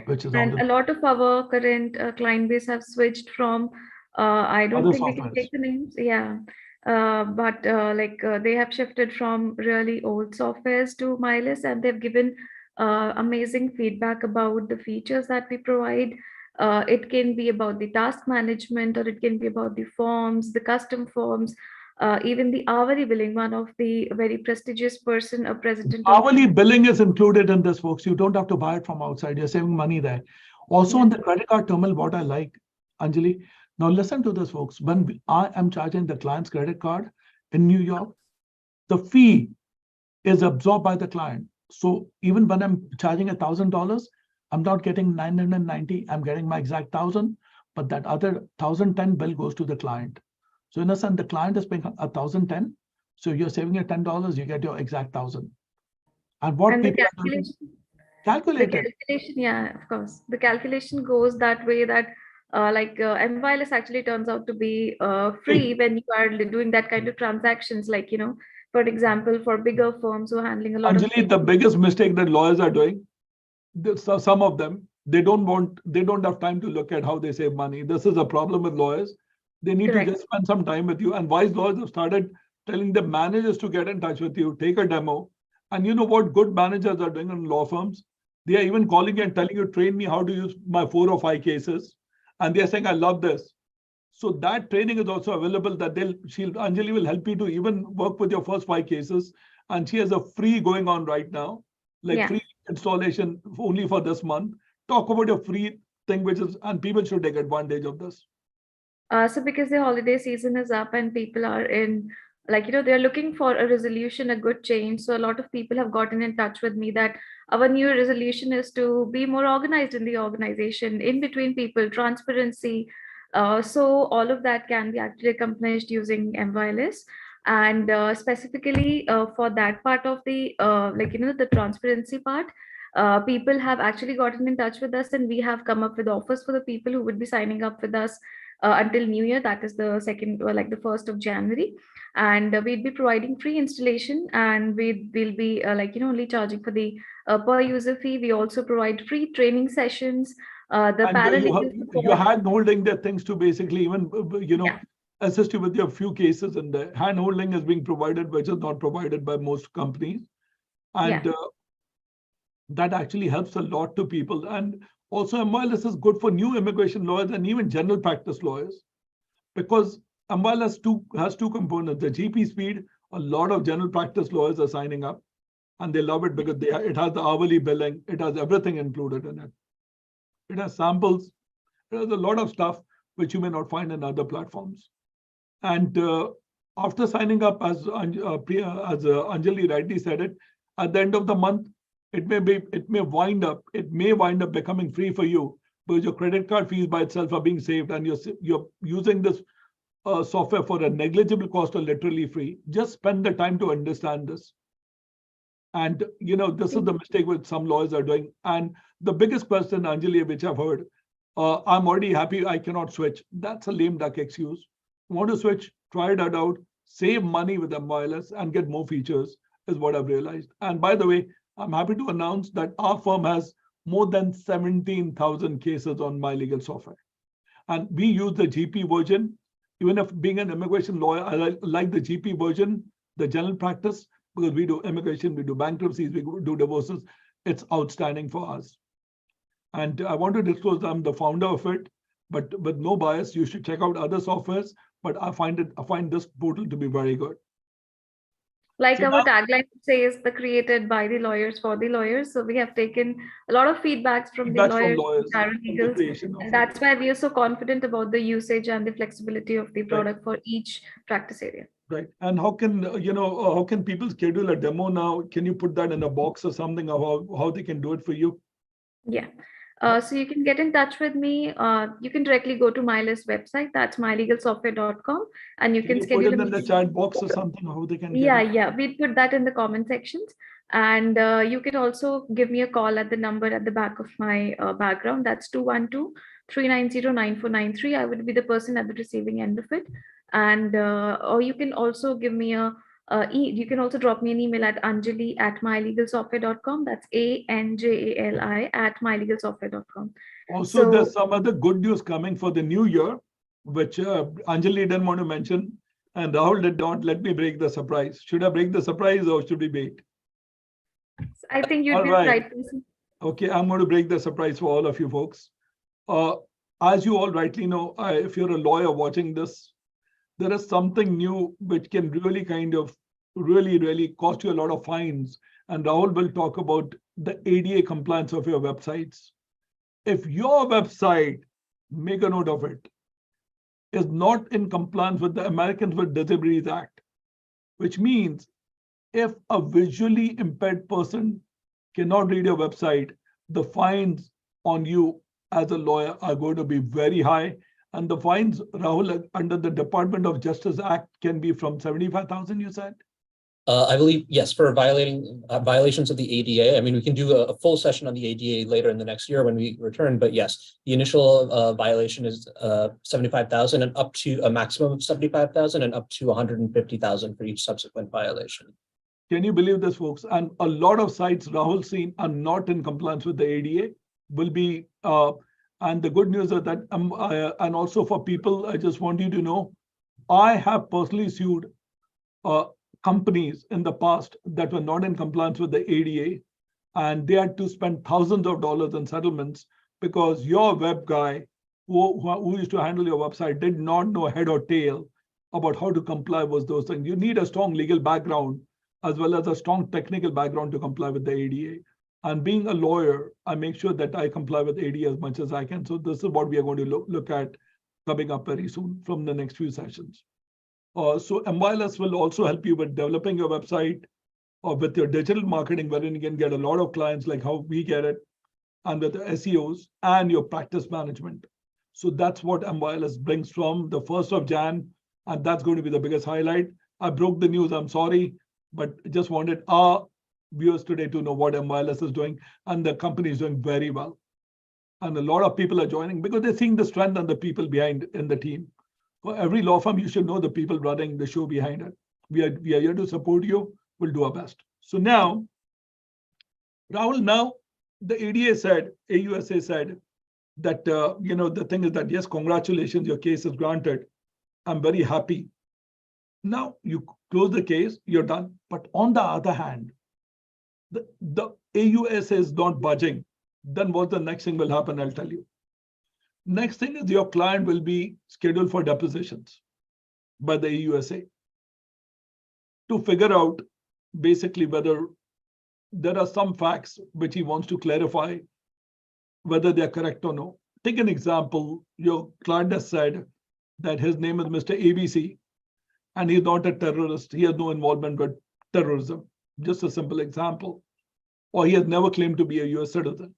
[SPEAKER 1] which is.
[SPEAKER 3] And a lot of our current client base have switched from, I don't think we can take the names, yeah. But they have shifted from really old softwares to MyLS, and they've given amazing feedback about the features that we provide. It can be about the task management, or it can be about the forms, the custom forms, even the hourly billing. One of the very prestigious person, a president.
[SPEAKER 1] Hourly billing is included in this, folks. You don't have to buy it from outside. You're saving money there. Also on the credit card terminal, what I like, Anjali, now listen to this, folks. When I am charging the client's credit card in New York, the fee is absorbed by the client. So even when I'm charging $1,000, I'm not getting 990, I'm getting my exact 1,000, but that other 1,010 bill goes to the client. So in a sense, the client is paying 1,010. So you're saving your $10, you get your exact 1,000. And what people are doing, calculated.
[SPEAKER 3] The calculation, yeah, of course. The calculation goes that way that MYLS actually turns out to be free when you are doing that kind of transactions, like, for example, for bigger firms who are handling a lot of.
[SPEAKER 1] Anjali, the biggest mistake that lawyers are doing, some of them, they don't have time to look at how they save money. This is a problem with lawyers. They need to just spend some time with you. And wise lawyers have started telling the managers to get in touch with you, take a demo. And you know what good managers are doing in law firms? They are even calling you and telling you, train me how to use my 4 or 5 cases. And they are saying, I love this. So that training is also available, that Anjali will help you to even work with your first 5 cases. And she has a free going on right now, free installation only for this month. Talk about your free thing, and people should take advantage of this.
[SPEAKER 3] So because the holiday season is up and people are in, they're looking for a resolution, a good change. So a lot of people have gotten in touch with me that our new resolution is to be more organized in the organization, in between people, transparency. So all of that can be actually accomplished using MYLS. And specifically for that part of the, the transparency part, people have actually gotten in touch with us, and we have come up with offers for the people who would be signing up with us until New Year. That is the 1st of January. And we'd be providing free installation, and we'll be only charging for the per user fee. We also provide free training sessions.
[SPEAKER 1] You hand holding the things to basically even, assist you with your few cases, and the hand holding is being provided, which is not provided by most companies. And that actually helps a lot to people. And also, MYLS is good for new immigration lawyers and even general practice lawyers, because MYLS has 2 components. The GP speed, a lot of general practice lawyers are signing up, and they love it because it has the hourly billing. It has everything included in it. It has samples. It has a lot of stuff which you may not find in other platforms. And after signing up, as Anjali rightly said it, at the end of the month, it may wind up becoming free for you, because your credit card fees by itself are being saved, and you're using this software for a negligible cost or literally free. Just spend the time to understand this. And this is the mistake which some lawyers are doing. And the biggest question, Anjali, which I've heard, I'm already happy, I cannot switch. That's a lame duck excuse. Want to switch? Try that out. Save money with MYLS and get more features. is what I've realized. And by the way, I'm happy to announce that our firm has more than 17,000 cases on my legal software. And we use the GP version. Even if being an immigration lawyer, I like the GP version, the general practice, because we do immigration, we do bankruptcies, we do divorces. It's outstanding for us. And I want to disclose I'm the founder of it, but with no bias. You should check out other softwares, but I find this portal to be very good.
[SPEAKER 3] Like
[SPEAKER 1] So
[SPEAKER 3] our
[SPEAKER 1] now-
[SPEAKER 3] tagline says, the created by the lawyers for the lawyers. So we have taken a lot of feedbacks from the
[SPEAKER 1] Feedbacks from
[SPEAKER 3] lawyers,
[SPEAKER 1] lawyers on the
[SPEAKER 3] paralegals,
[SPEAKER 1] creation of
[SPEAKER 3] and
[SPEAKER 1] it.
[SPEAKER 3] that's why we are so confident about the usage and the flexibility of the product for each practice area.
[SPEAKER 1] Right. And how can how can people schedule a demo now? Can you put that in a box or something, of how they can do it for you?
[SPEAKER 3] Yeah. So you can get in touch with me. You can directly go to MyList website. That's mylegalsoftware.com, and you
[SPEAKER 1] Can
[SPEAKER 3] can
[SPEAKER 1] you put
[SPEAKER 3] schedule
[SPEAKER 1] it
[SPEAKER 3] a
[SPEAKER 1] in the
[SPEAKER 3] meeting.
[SPEAKER 1] chat box or something, how they can get
[SPEAKER 3] Yeah,
[SPEAKER 1] it?
[SPEAKER 3] yeah, we'll put that in the comment sections. And you can also give me a call at the number at the back of my background. That's 212-390-9493. I would be the person at the receiving end of it. And or you can also give me you can also drop me an email at anjali@mylegalsoftware.com. That's ANJALI @mylegalsoftware.com.
[SPEAKER 1] Also,
[SPEAKER 3] So
[SPEAKER 1] there's some other good news coming for the new year, which Anjali didn't want to mention, and Rahul did not. Let me break the surprise. Should I break the surprise or should we wait?
[SPEAKER 3] I think you'd
[SPEAKER 1] All
[SPEAKER 3] be
[SPEAKER 1] right.
[SPEAKER 3] the right person.
[SPEAKER 1] Okay, I'm going to break the surprise for all of you folks. As you all rightly know, if you're a lawyer watching this, there is something new which can really kind of really cost you a lot of fines. And Rahul will talk about the ADA compliance of your websites. If your website, make a note of it, is not in compliance with the Americans with Disabilities Act, which means if a visually impaired person cannot read your website, the fines on you as a lawyer are going to be very high. And the fines, Rahul, under the Department of Justice Act can be from 75,000, you said?
[SPEAKER 2] I believe, yes, for violations of the ADA. I mean, we can do a full session on the ADA later in the next year when we return, but yes, the initial violation is 75,000 and up to a maximum of 75,000 and up to 150,000 for each subsequent violation.
[SPEAKER 1] Can you believe this, folks? And a lot of sites Rahul seen are not in compliance with the ADA, will be, and the good news is that, and also for people, I just want you to know, I have personally sued companies in the past that were not in compliance with the ADA, and they had to spend thousands of dollars in settlements because your web guy who used to handle your website did not know head or tail about how to comply with those things. You need a strong legal background as well as a strong technical background to comply with the ADA. And being a lawyer, I make sure that I comply with ADA as much as I can. So this is what we are going to look at coming up very soon from the next few sessions. So MYLS will also help you with developing your website or with your digital marketing, wherein you can get a lot of clients like how we get it, and with the SEOs and your practice management. So that's what MYLS brings from the 1st of Jan, and that's going to be the biggest highlight. I broke the news, I'm sorry, but just wanted our viewers today to know what MYLS is doing, and the company is doing very well. And a lot of people are joining because they're seeing the strength and the people behind in the team. For every law firm, you should know the people running the show behind it. We are here to support you. We'll do our best. So now, Rahul, now the ADA said, AUSA said that, the thing is that, yes, congratulations, your case is granted. I'm very happy. Now you close the case, you're done. But on the other hand, the AUSA is not budging. Then what the next thing will happen, I'll tell you. Next thing is your client will be scheduled for depositions by the AUSA to figure out basically whether there are some facts which he wants to clarify, whether they're correct or no. Take an example. Your client has said that his name is Mr. ABC and he's not a terrorist. He has no involvement with terrorism. Just a simple example. Or he has never claimed to be a US citizen.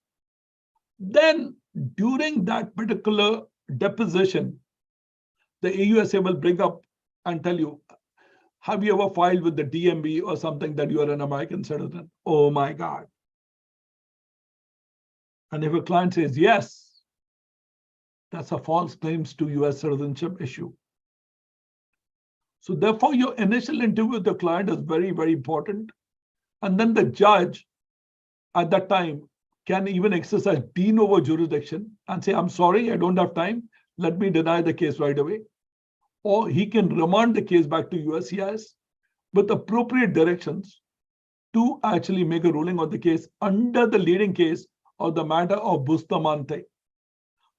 [SPEAKER 1] Then during that particular deposition, the AUSA will bring up and tell you, have you ever filed with the DMV or something that you are an American citizen? Oh my God. And if a client says yes, that's a false claims to US citizenship issue. So therefore, your initial interview with the client is very, very important. And then the judge at that time can even exercise de novo jurisdiction and say, I'm sorry, I don't have time. Let me deny the case right away. Or he can remand the case back to USCIS with appropriate directions to actually make a ruling on the case under the leading case of the matter of Bustamante.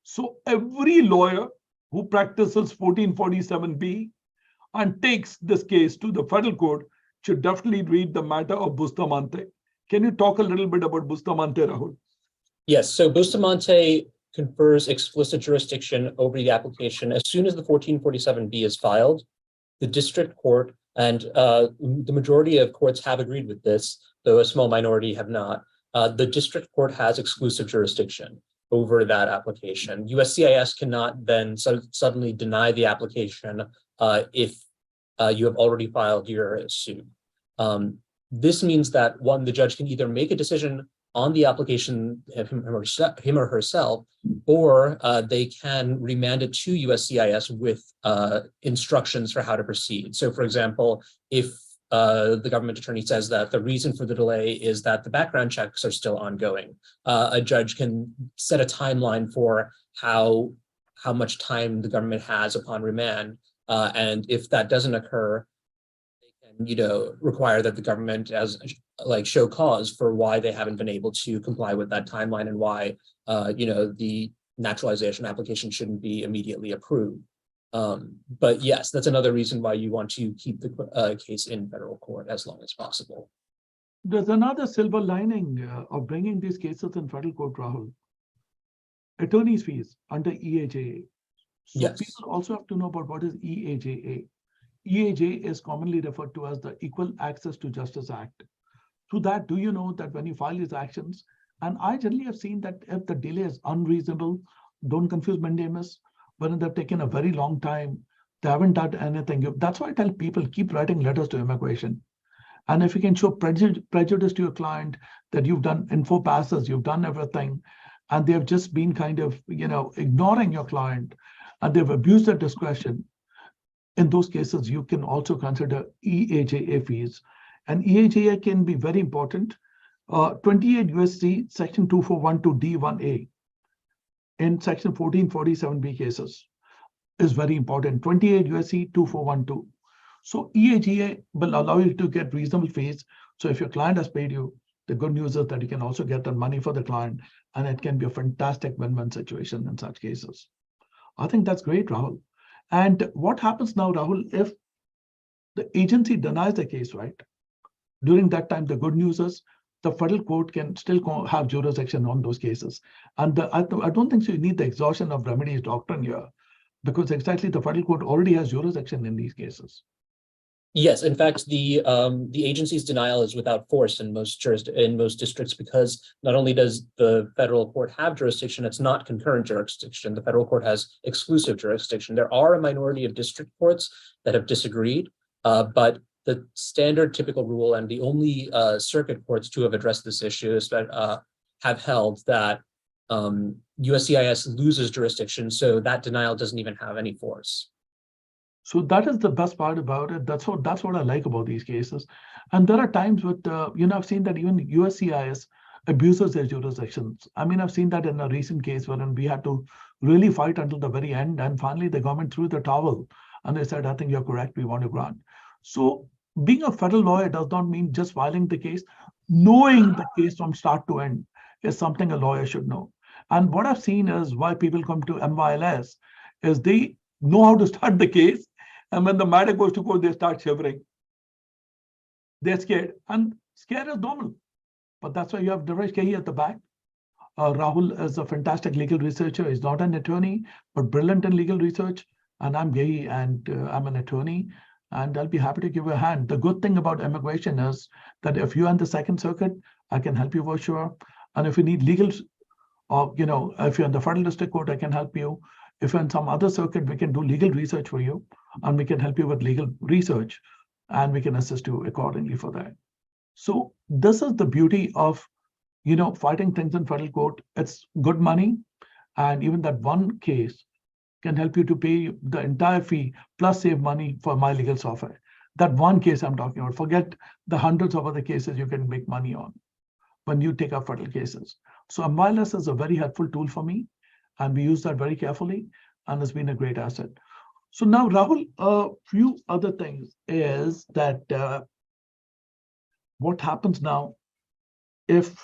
[SPEAKER 1] So every lawyer who practices 1447B and takes this case to the federal court should definitely read the matter of Bustamante. Can you talk a little bit about Bustamante, Rahul?
[SPEAKER 2] Yes, so Bustamante confers explicit jurisdiction over the application as soon as the 1447B is filed. The district court, and the majority of courts have agreed with this, though a small minority have not. The district court has exclusive jurisdiction over that application. USCIS cannot then suddenly deny the application if you have already filed your suit. This means that, one, the judge can either make a decision on the application of him or herself, or they can remand it to USCIS with instructions for how to proceed. So, for example, if the government attorney says that the reason for the delay is that the background checks are still ongoing, a judge can set a timeline for how much time the government has upon remand, and if that doesn't occur, they can, require that the government show cause for why they haven't been able to comply with that timeline and why, the naturalization application shouldn't be immediately approved. But yes, that's another reason why you want to keep the case in federal court as long as possible.
[SPEAKER 1] There's another silver lining of bringing these cases in federal court, Rahul. Attorney's fees under EAJA. So
[SPEAKER 2] yes.
[SPEAKER 1] People also have to know about what is EAJA. EAJA is commonly referred to as the Equal Access to Justice Act. Through that, do you know that when you file these actions, and I generally have seen that if the delay is unreasonable, don't confuse mandamus, when they've taken a very long time, they haven't done anything. That's why I tell people, keep writing letters to immigration. And if you can show prejudice to your client, that you've done info passes, you've done everything, and they've just been kind of, ignoring your client, and they've abused their discretion, in those cases, you can also consider EAJA fees. And EAJA can be very important. 28 USC section 2412 D1A in section 1447B cases is very important. 28 USC 2412. So EAJA will allow you to get reasonable fees. So if your client has paid you, the good news is that you can also get the money for the client, and it can be a fantastic win-win situation in such cases. I think that's great, Rahul. And what happens now, Rahul, if the agency denies the case, right? During that time, the good news is the federal court can still have jurisdiction on those cases. And I don't think so you need the exhaustion of remedies doctrine here, because exactly the federal court already has jurisdiction in these cases.
[SPEAKER 2] Yes, in fact, the agency's denial is without force in most districts, because not only does the federal court have jurisdiction, it's not concurrent jurisdiction. The federal court has exclusive jurisdiction. There are a minority of district courts that have disagreed, but the standard typical rule and the only circuit courts to have addressed this issue is that have held that USCIS loses jurisdiction, so that denial doesn't even have any force.
[SPEAKER 1] So that is the best part about it. That's what I like about these cases. And there are times with, I've seen that even USCIS abuses their jurisdictions. I mean, I've seen that in a recent case wherein we had to really fight until the very end. And finally, the government threw the towel and they said, I think you're correct, we want to grant. So being a federal lawyer does not mean just filing the case. Knowing the case from start to end is something a lawyer should know. And what I've seen is why people come to MYLS is they know how to start the case. And when the matter goes to court, they start shivering. They're scared. And scared is normal. But that's why you have Devesh Kehi at the back. Rahul is a fantastic legal researcher. He's not an attorney, but brilliant in legal research. And I'm Kehi, and I'm an attorney. And I'll be happy to give you a hand. The good thing about immigration is that if you're in the Second Circuit, I can help you for sure. And if you need legal, if you're in the Federal District Court, I can help you. If you're in some other circuit, we can do legal research for you, and we can help you with legal research, and we can assist you accordingly for that. So this is the beauty of, fighting things in federal court. It's good money, and even that one case can help you to pay the entire fee plus save money for my legal software. That one case I'm talking about. Forget the hundreds of other cases you can make money on when you take up federal cases. So MYLS is a very helpful tool for me, and we use that very carefully, and it's been a great asset. So now, Rahul, a few other things is that what happens now if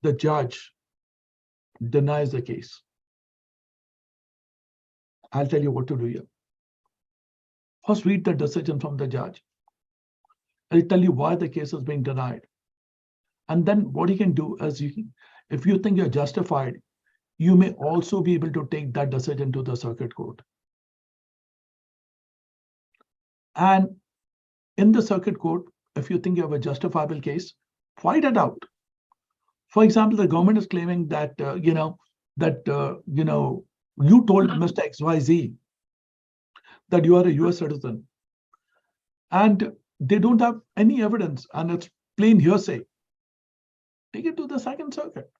[SPEAKER 1] the judge denies the case? I'll tell you what to do here. First, read the decision from the judge. I'll tell you why the case is being denied. And then what you can do is, if you think you're justified, you may also be able to take that decision to the circuit court. And in the circuit court, if you think you have a justifiable case, fight it out. For example, the government is claiming that you told Mr. XYZ that you are a US citizen, and they don't have any evidence, and it's plain hearsay. Take it to the Second Circuit.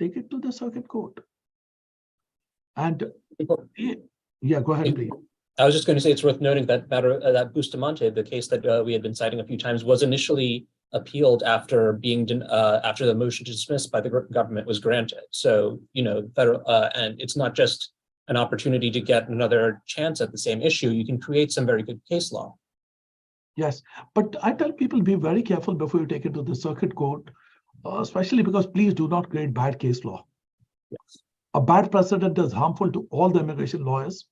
[SPEAKER 1] Take it to the circuit court. And yeah, go ahead, please.
[SPEAKER 2] I was just going to say it's worth noting that that Bustamante, the case that we had been citing a few times, was initially appealed after after the motion to dismiss by the government was granted. So, federal and it's not just an opportunity to get another chance at the same issue. You can create some very good case law.
[SPEAKER 1] Yes, but I tell people, be very careful before you take it to the circuit court, especially because please do not create bad case law.
[SPEAKER 2] Yes.
[SPEAKER 1] A bad precedent is harmful to all the immigration lawyers.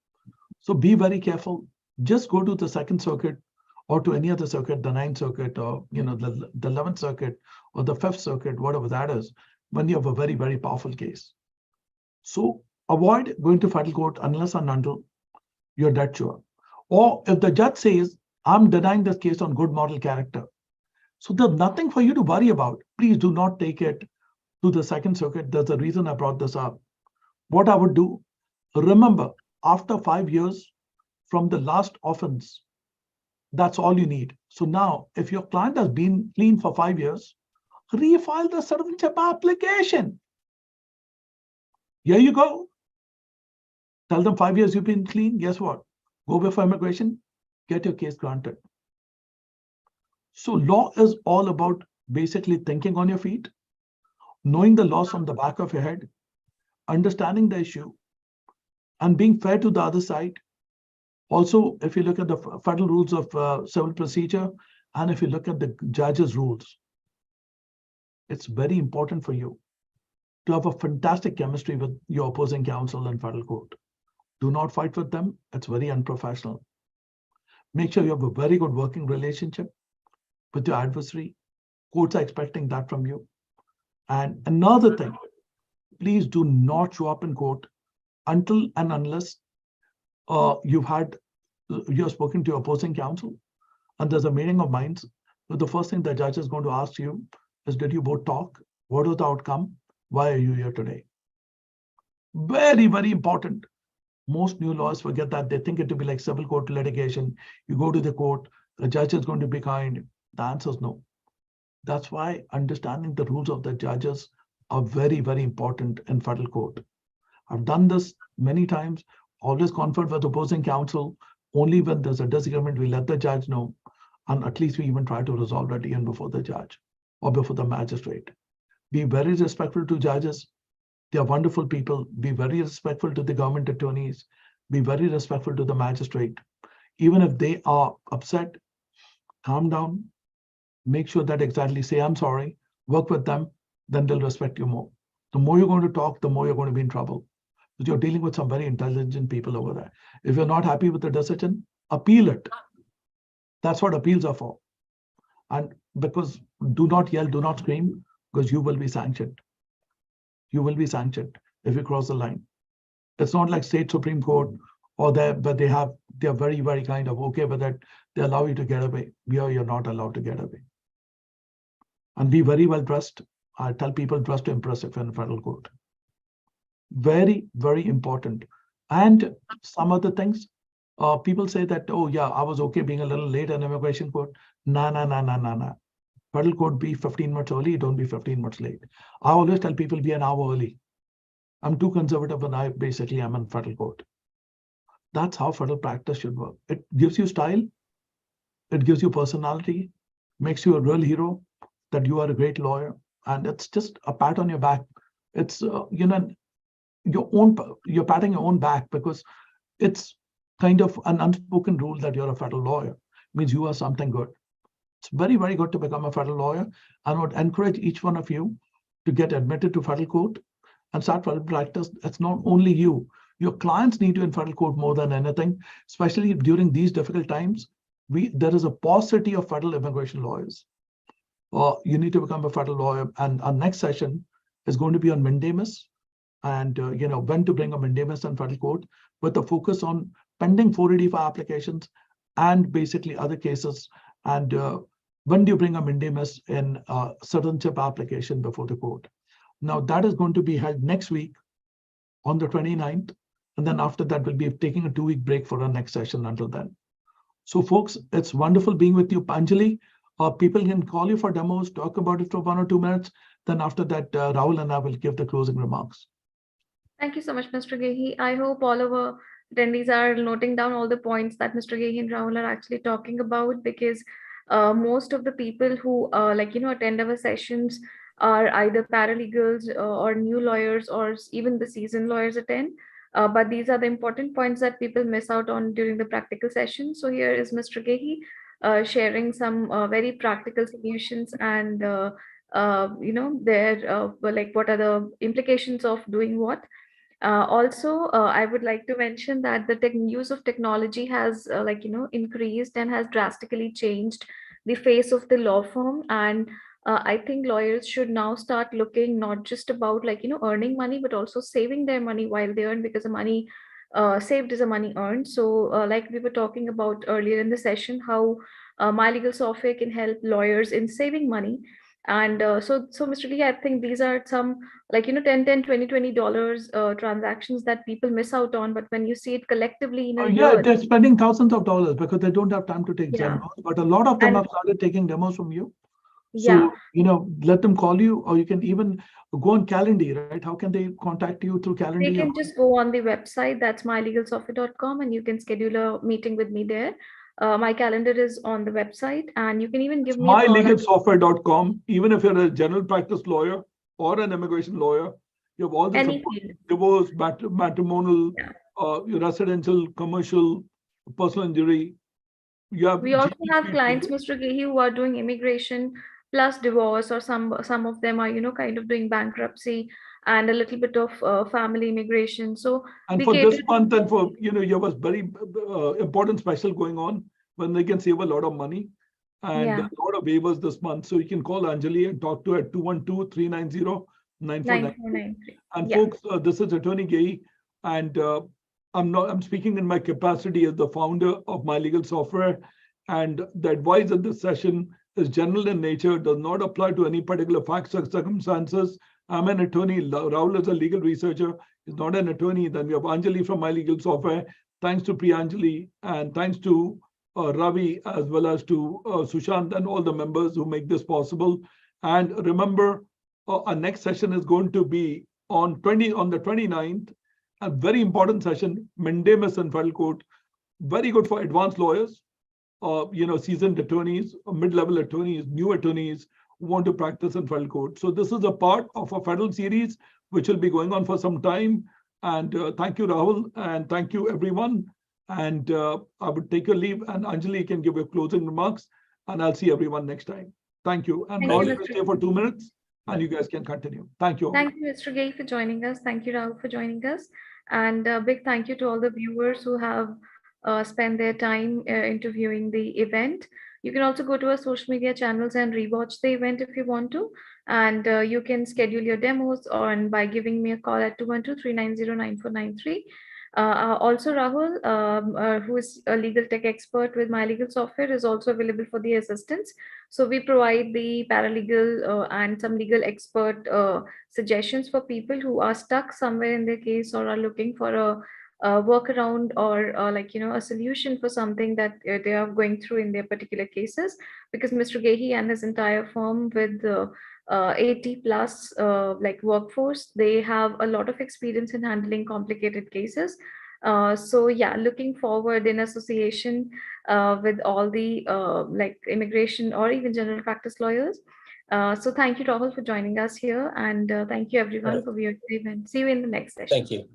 [SPEAKER 1] So be very careful. Just go to the Second Circuit or to any other circuit, the Ninth Circuit, or the 11th Circuit or the Fifth Circuit, whatever that is, when you have a very, very powerful case. So avoid going to federal court unless and until you're dead sure. Or if the judge says, I'm denying this case on good moral character, so there's nothing for you to worry about. Please do not take it to the Second Circuit. There's a reason I brought this up. What I would do, remember, after 5 years from the last offense, that's all you need. So now, if your client has been clean for 5 years, refile the citizenship application. Here you go. Tell them 5 years you've been clean. Guess what? Go before immigration, get your case granted. So law is all about basically thinking on your feet, knowing the laws from the back of your head, understanding the issue, and being fair to the other side. Also, if you look at the federal rules of civil procedure, and if you look at the judge's rules, it's very important for you to have a fantastic chemistry with your opposing counsel in federal court. Do not fight with them. It's very unprofessional. Make sure you have a very good working relationship with your adversary. Courts are expecting that from you. And another thing, please do not show up in court until and unless you've spoken to your opposing counsel and there's a meeting of minds. So the first thing the judge is going to ask you is, did you both talk? What was the outcome? Why are you here today? Very, very important. Most new lawyers forget that. They think it to be like civil court litigation. You go to the court, the judge is going to be kind. The answer is no. That's why understanding the rules of the judges are very, very important in federal court. I've done this many times, always conferred with opposing counsel. Only when there's a disagreement, we let the judge know. And at least we even try to resolve it even before the judge or before the magistrate. Be very respectful to judges. They are wonderful people. Be very respectful to the government attorneys. Be very respectful to the magistrate. Even if they are upset, calm down. Make sure that exactly say, I'm sorry, work with them, then they'll respect you more. The more you're going to talk, the more you're going to be in trouble. Because you're dealing with some very intelligent people over there. If you're not happy with the decision, appeal it. That's what appeals are for. And because do not yell, do not scream, because you will be sanctioned. You will be sanctioned if you cross the line. It's not like state Supreme Court or but they're very, very kind of okay with it. They allow you to get away. Here you're not allowed to get away. And be very well dressed. I tell people dress to impress if you're in federal court. Very, very important. And some other things, people say that, oh yeah, I was okay being a little late in immigration court. Nah. Federal court, be 15 minutes early, don't be 15 minutes late. I always tell people be an hour early. I'm too conservative when I'm in federal court. That's how federal practice should work. It gives you style, it gives you personality, makes you a real hero, that you are a great lawyer, and it's just a pat on your back. It's you're patting your own back because it's kind of an unspoken rule that you're a federal lawyer. It means you are something good. It's very, very good to become a federal lawyer. I would encourage each one of you to get admitted to federal court and start federal practice. It's not only you. Your clients need you in federal court more than anything, especially during these difficult times. There is a paucity of federal immigration lawyers. You need to become a federal lawyer. And our next session is going to be on mandamus and when to bring a mandamus in federal court, with a focus on pending 485 applications and basically other cases. And when do you bring a mandamus in citizenship application before the court? Now that is going to be held next week on the 29th. And then after that, we'll be taking a 2-week break for our next session until then. So folks, it's wonderful being with you. Anjali, people can call you for demos, talk about it for 1 or 2 minutes. Then after that, Rahul and I will give the closing remarks.
[SPEAKER 3] Thank you so much, Mr. Gehi. I hope all of our attendees are noting down all the points that Mr. Gehi and Rahul are actually talking about, because most of the people who attend our sessions are either paralegals or new lawyers, or even the seasoned lawyers attend. But these are the important points that people miss out on during the practical session. So here is Mr. Gehi sharing some very practical solutions and what are the implications of doing what. Also, I would like to mention that the use of technology has increased and has drastically changed the face of the law firm. And I think lawyers should now start looking not just about earning money, but also saving their money while they earn, because the money saved is a money earned. So like we were talking about earlier in the session, how My Legal Software can help lawyers in saving money. And so Mr. Lee, I think these are some $10, $20 transactions that people miss out on. But when you see it collectively in a
[SPEAKER 1] Yeah,
[SPEAKER 3] year,
[SPEAKER 1] they're spending thousands of dollars because they don't have time to take
[SPEAKER 3] Yeah.
[SPEAKER 1] demos. But a lot of them
[SPEAKER 3] And-
[SPEAKER 1] have started taking demos from you.
[SPEAKER 3] yeah,
[SPEAKER 1] So, let them call you, or you can even go on Calendly, right? How can they contact you through Calendly?
[SPEAKER 3] they can just go on the website, that's mylegalsoftware.com, and you can schedule a meeting with me there. My calendar is on the website, and you can even give me a call.
[SPEAKER 1] mylegalsoftware.com. Even if you're a general practice lawyer or an immigration lawyer, you have all the
[SPEAKER 3] Any
[SPEAKER 1] support,
[SPEAKER 3] field.
[SPEAKER 1] divorce, matrimonial,
[SPEAKER 3] Yeah.
[SPEAKER 1] residential, commercial, personal injury. You have
[SPEAKER 3] We also have
[SPEAKER 1] GDP,
[SPEAKER 3] clients, Mr. Gehi, who are doing immigration plus divorce, or some of them are kind of doing bankruptcy and a little bit of family immigration. So
[SPEAKER 1] and
[SPEAKER 3] we
[SPEAKER 1] for
[SPEAKER 3] cater
[SPEAKER 1] this month, and for you have a very important special going on when they can save a lot of money and
[SPEAKER 3] Yeah.
[SPEAKER 1] a lot of waivers this month. So you can call Anjali and talk to her at 212-390-9493.
[SPEAKER 3] 9493.
[SPEAKER 1] And
[SPEAKER 3] Yeah.
[SPEAKER 1] folks, this is Attorney Gay, and I'm speaking in my capacity as the founder of My Legal Software. And the advice in this session is general in nature, does not apply to any particular facts or circumstances. I'm an attorney. Rahul is a legal researcher. He's not an attorney. Then we have Anjali from My Legal Software. Thanks to Priyanjali, and thanks to Ravi, as well as to Sushant and all the members who make this possible. And remember, our next session is going to be on the 29th, a very important session, mandamus and federal court, very good for advanced lawyers, seasoned attorneys, mid-level attorneys, new attorneys who want to practice in federal court. So this is a part of a federal series which will be going on for some time. And thank you, Rahul, and thank you, everyone. And I would take your leave, and Anjali can give your closing remarks, and I'll see everyone next time. Thank you. And
[SPEAKER 3] Thank you,
[SPEAKER 1] Rahul, you will
[SPEAKER 3] Mr.
[SPEAKER 1] stay for 2 minutes, and you guys can continue. Thank you all.
[SPEAKER 3] Thank you, Mr. Gay, for joining us. Thank you, Rahul, for joining us. And a big thank you to all the viewers who have spent their time interviewing the event. You can also go to our social media channels and rewatch the event if you want to. And you can schedule your demos by giving me a call at 212-390-9493. Also, Rahul, who is a legal tech expert with My Legal Software, is also available for the assistance. So we provide the paralegal and some legal expert suggestions for people who are stuck somewhere in their case, or are looking for a workaround, or a solution for something that they are going through in their particular cases. Because Mr. Gehi and his entire firm with 80 plus workforce, they have a lot of experience in handling complicated cases. So yeah, looking forward in association with all the like immigration or even general practice lawyers. So thank you, Rahul, for joining us here, and thank you everyone for viewing the event. See you in the next session.
[SPEAKER 2] Thank you.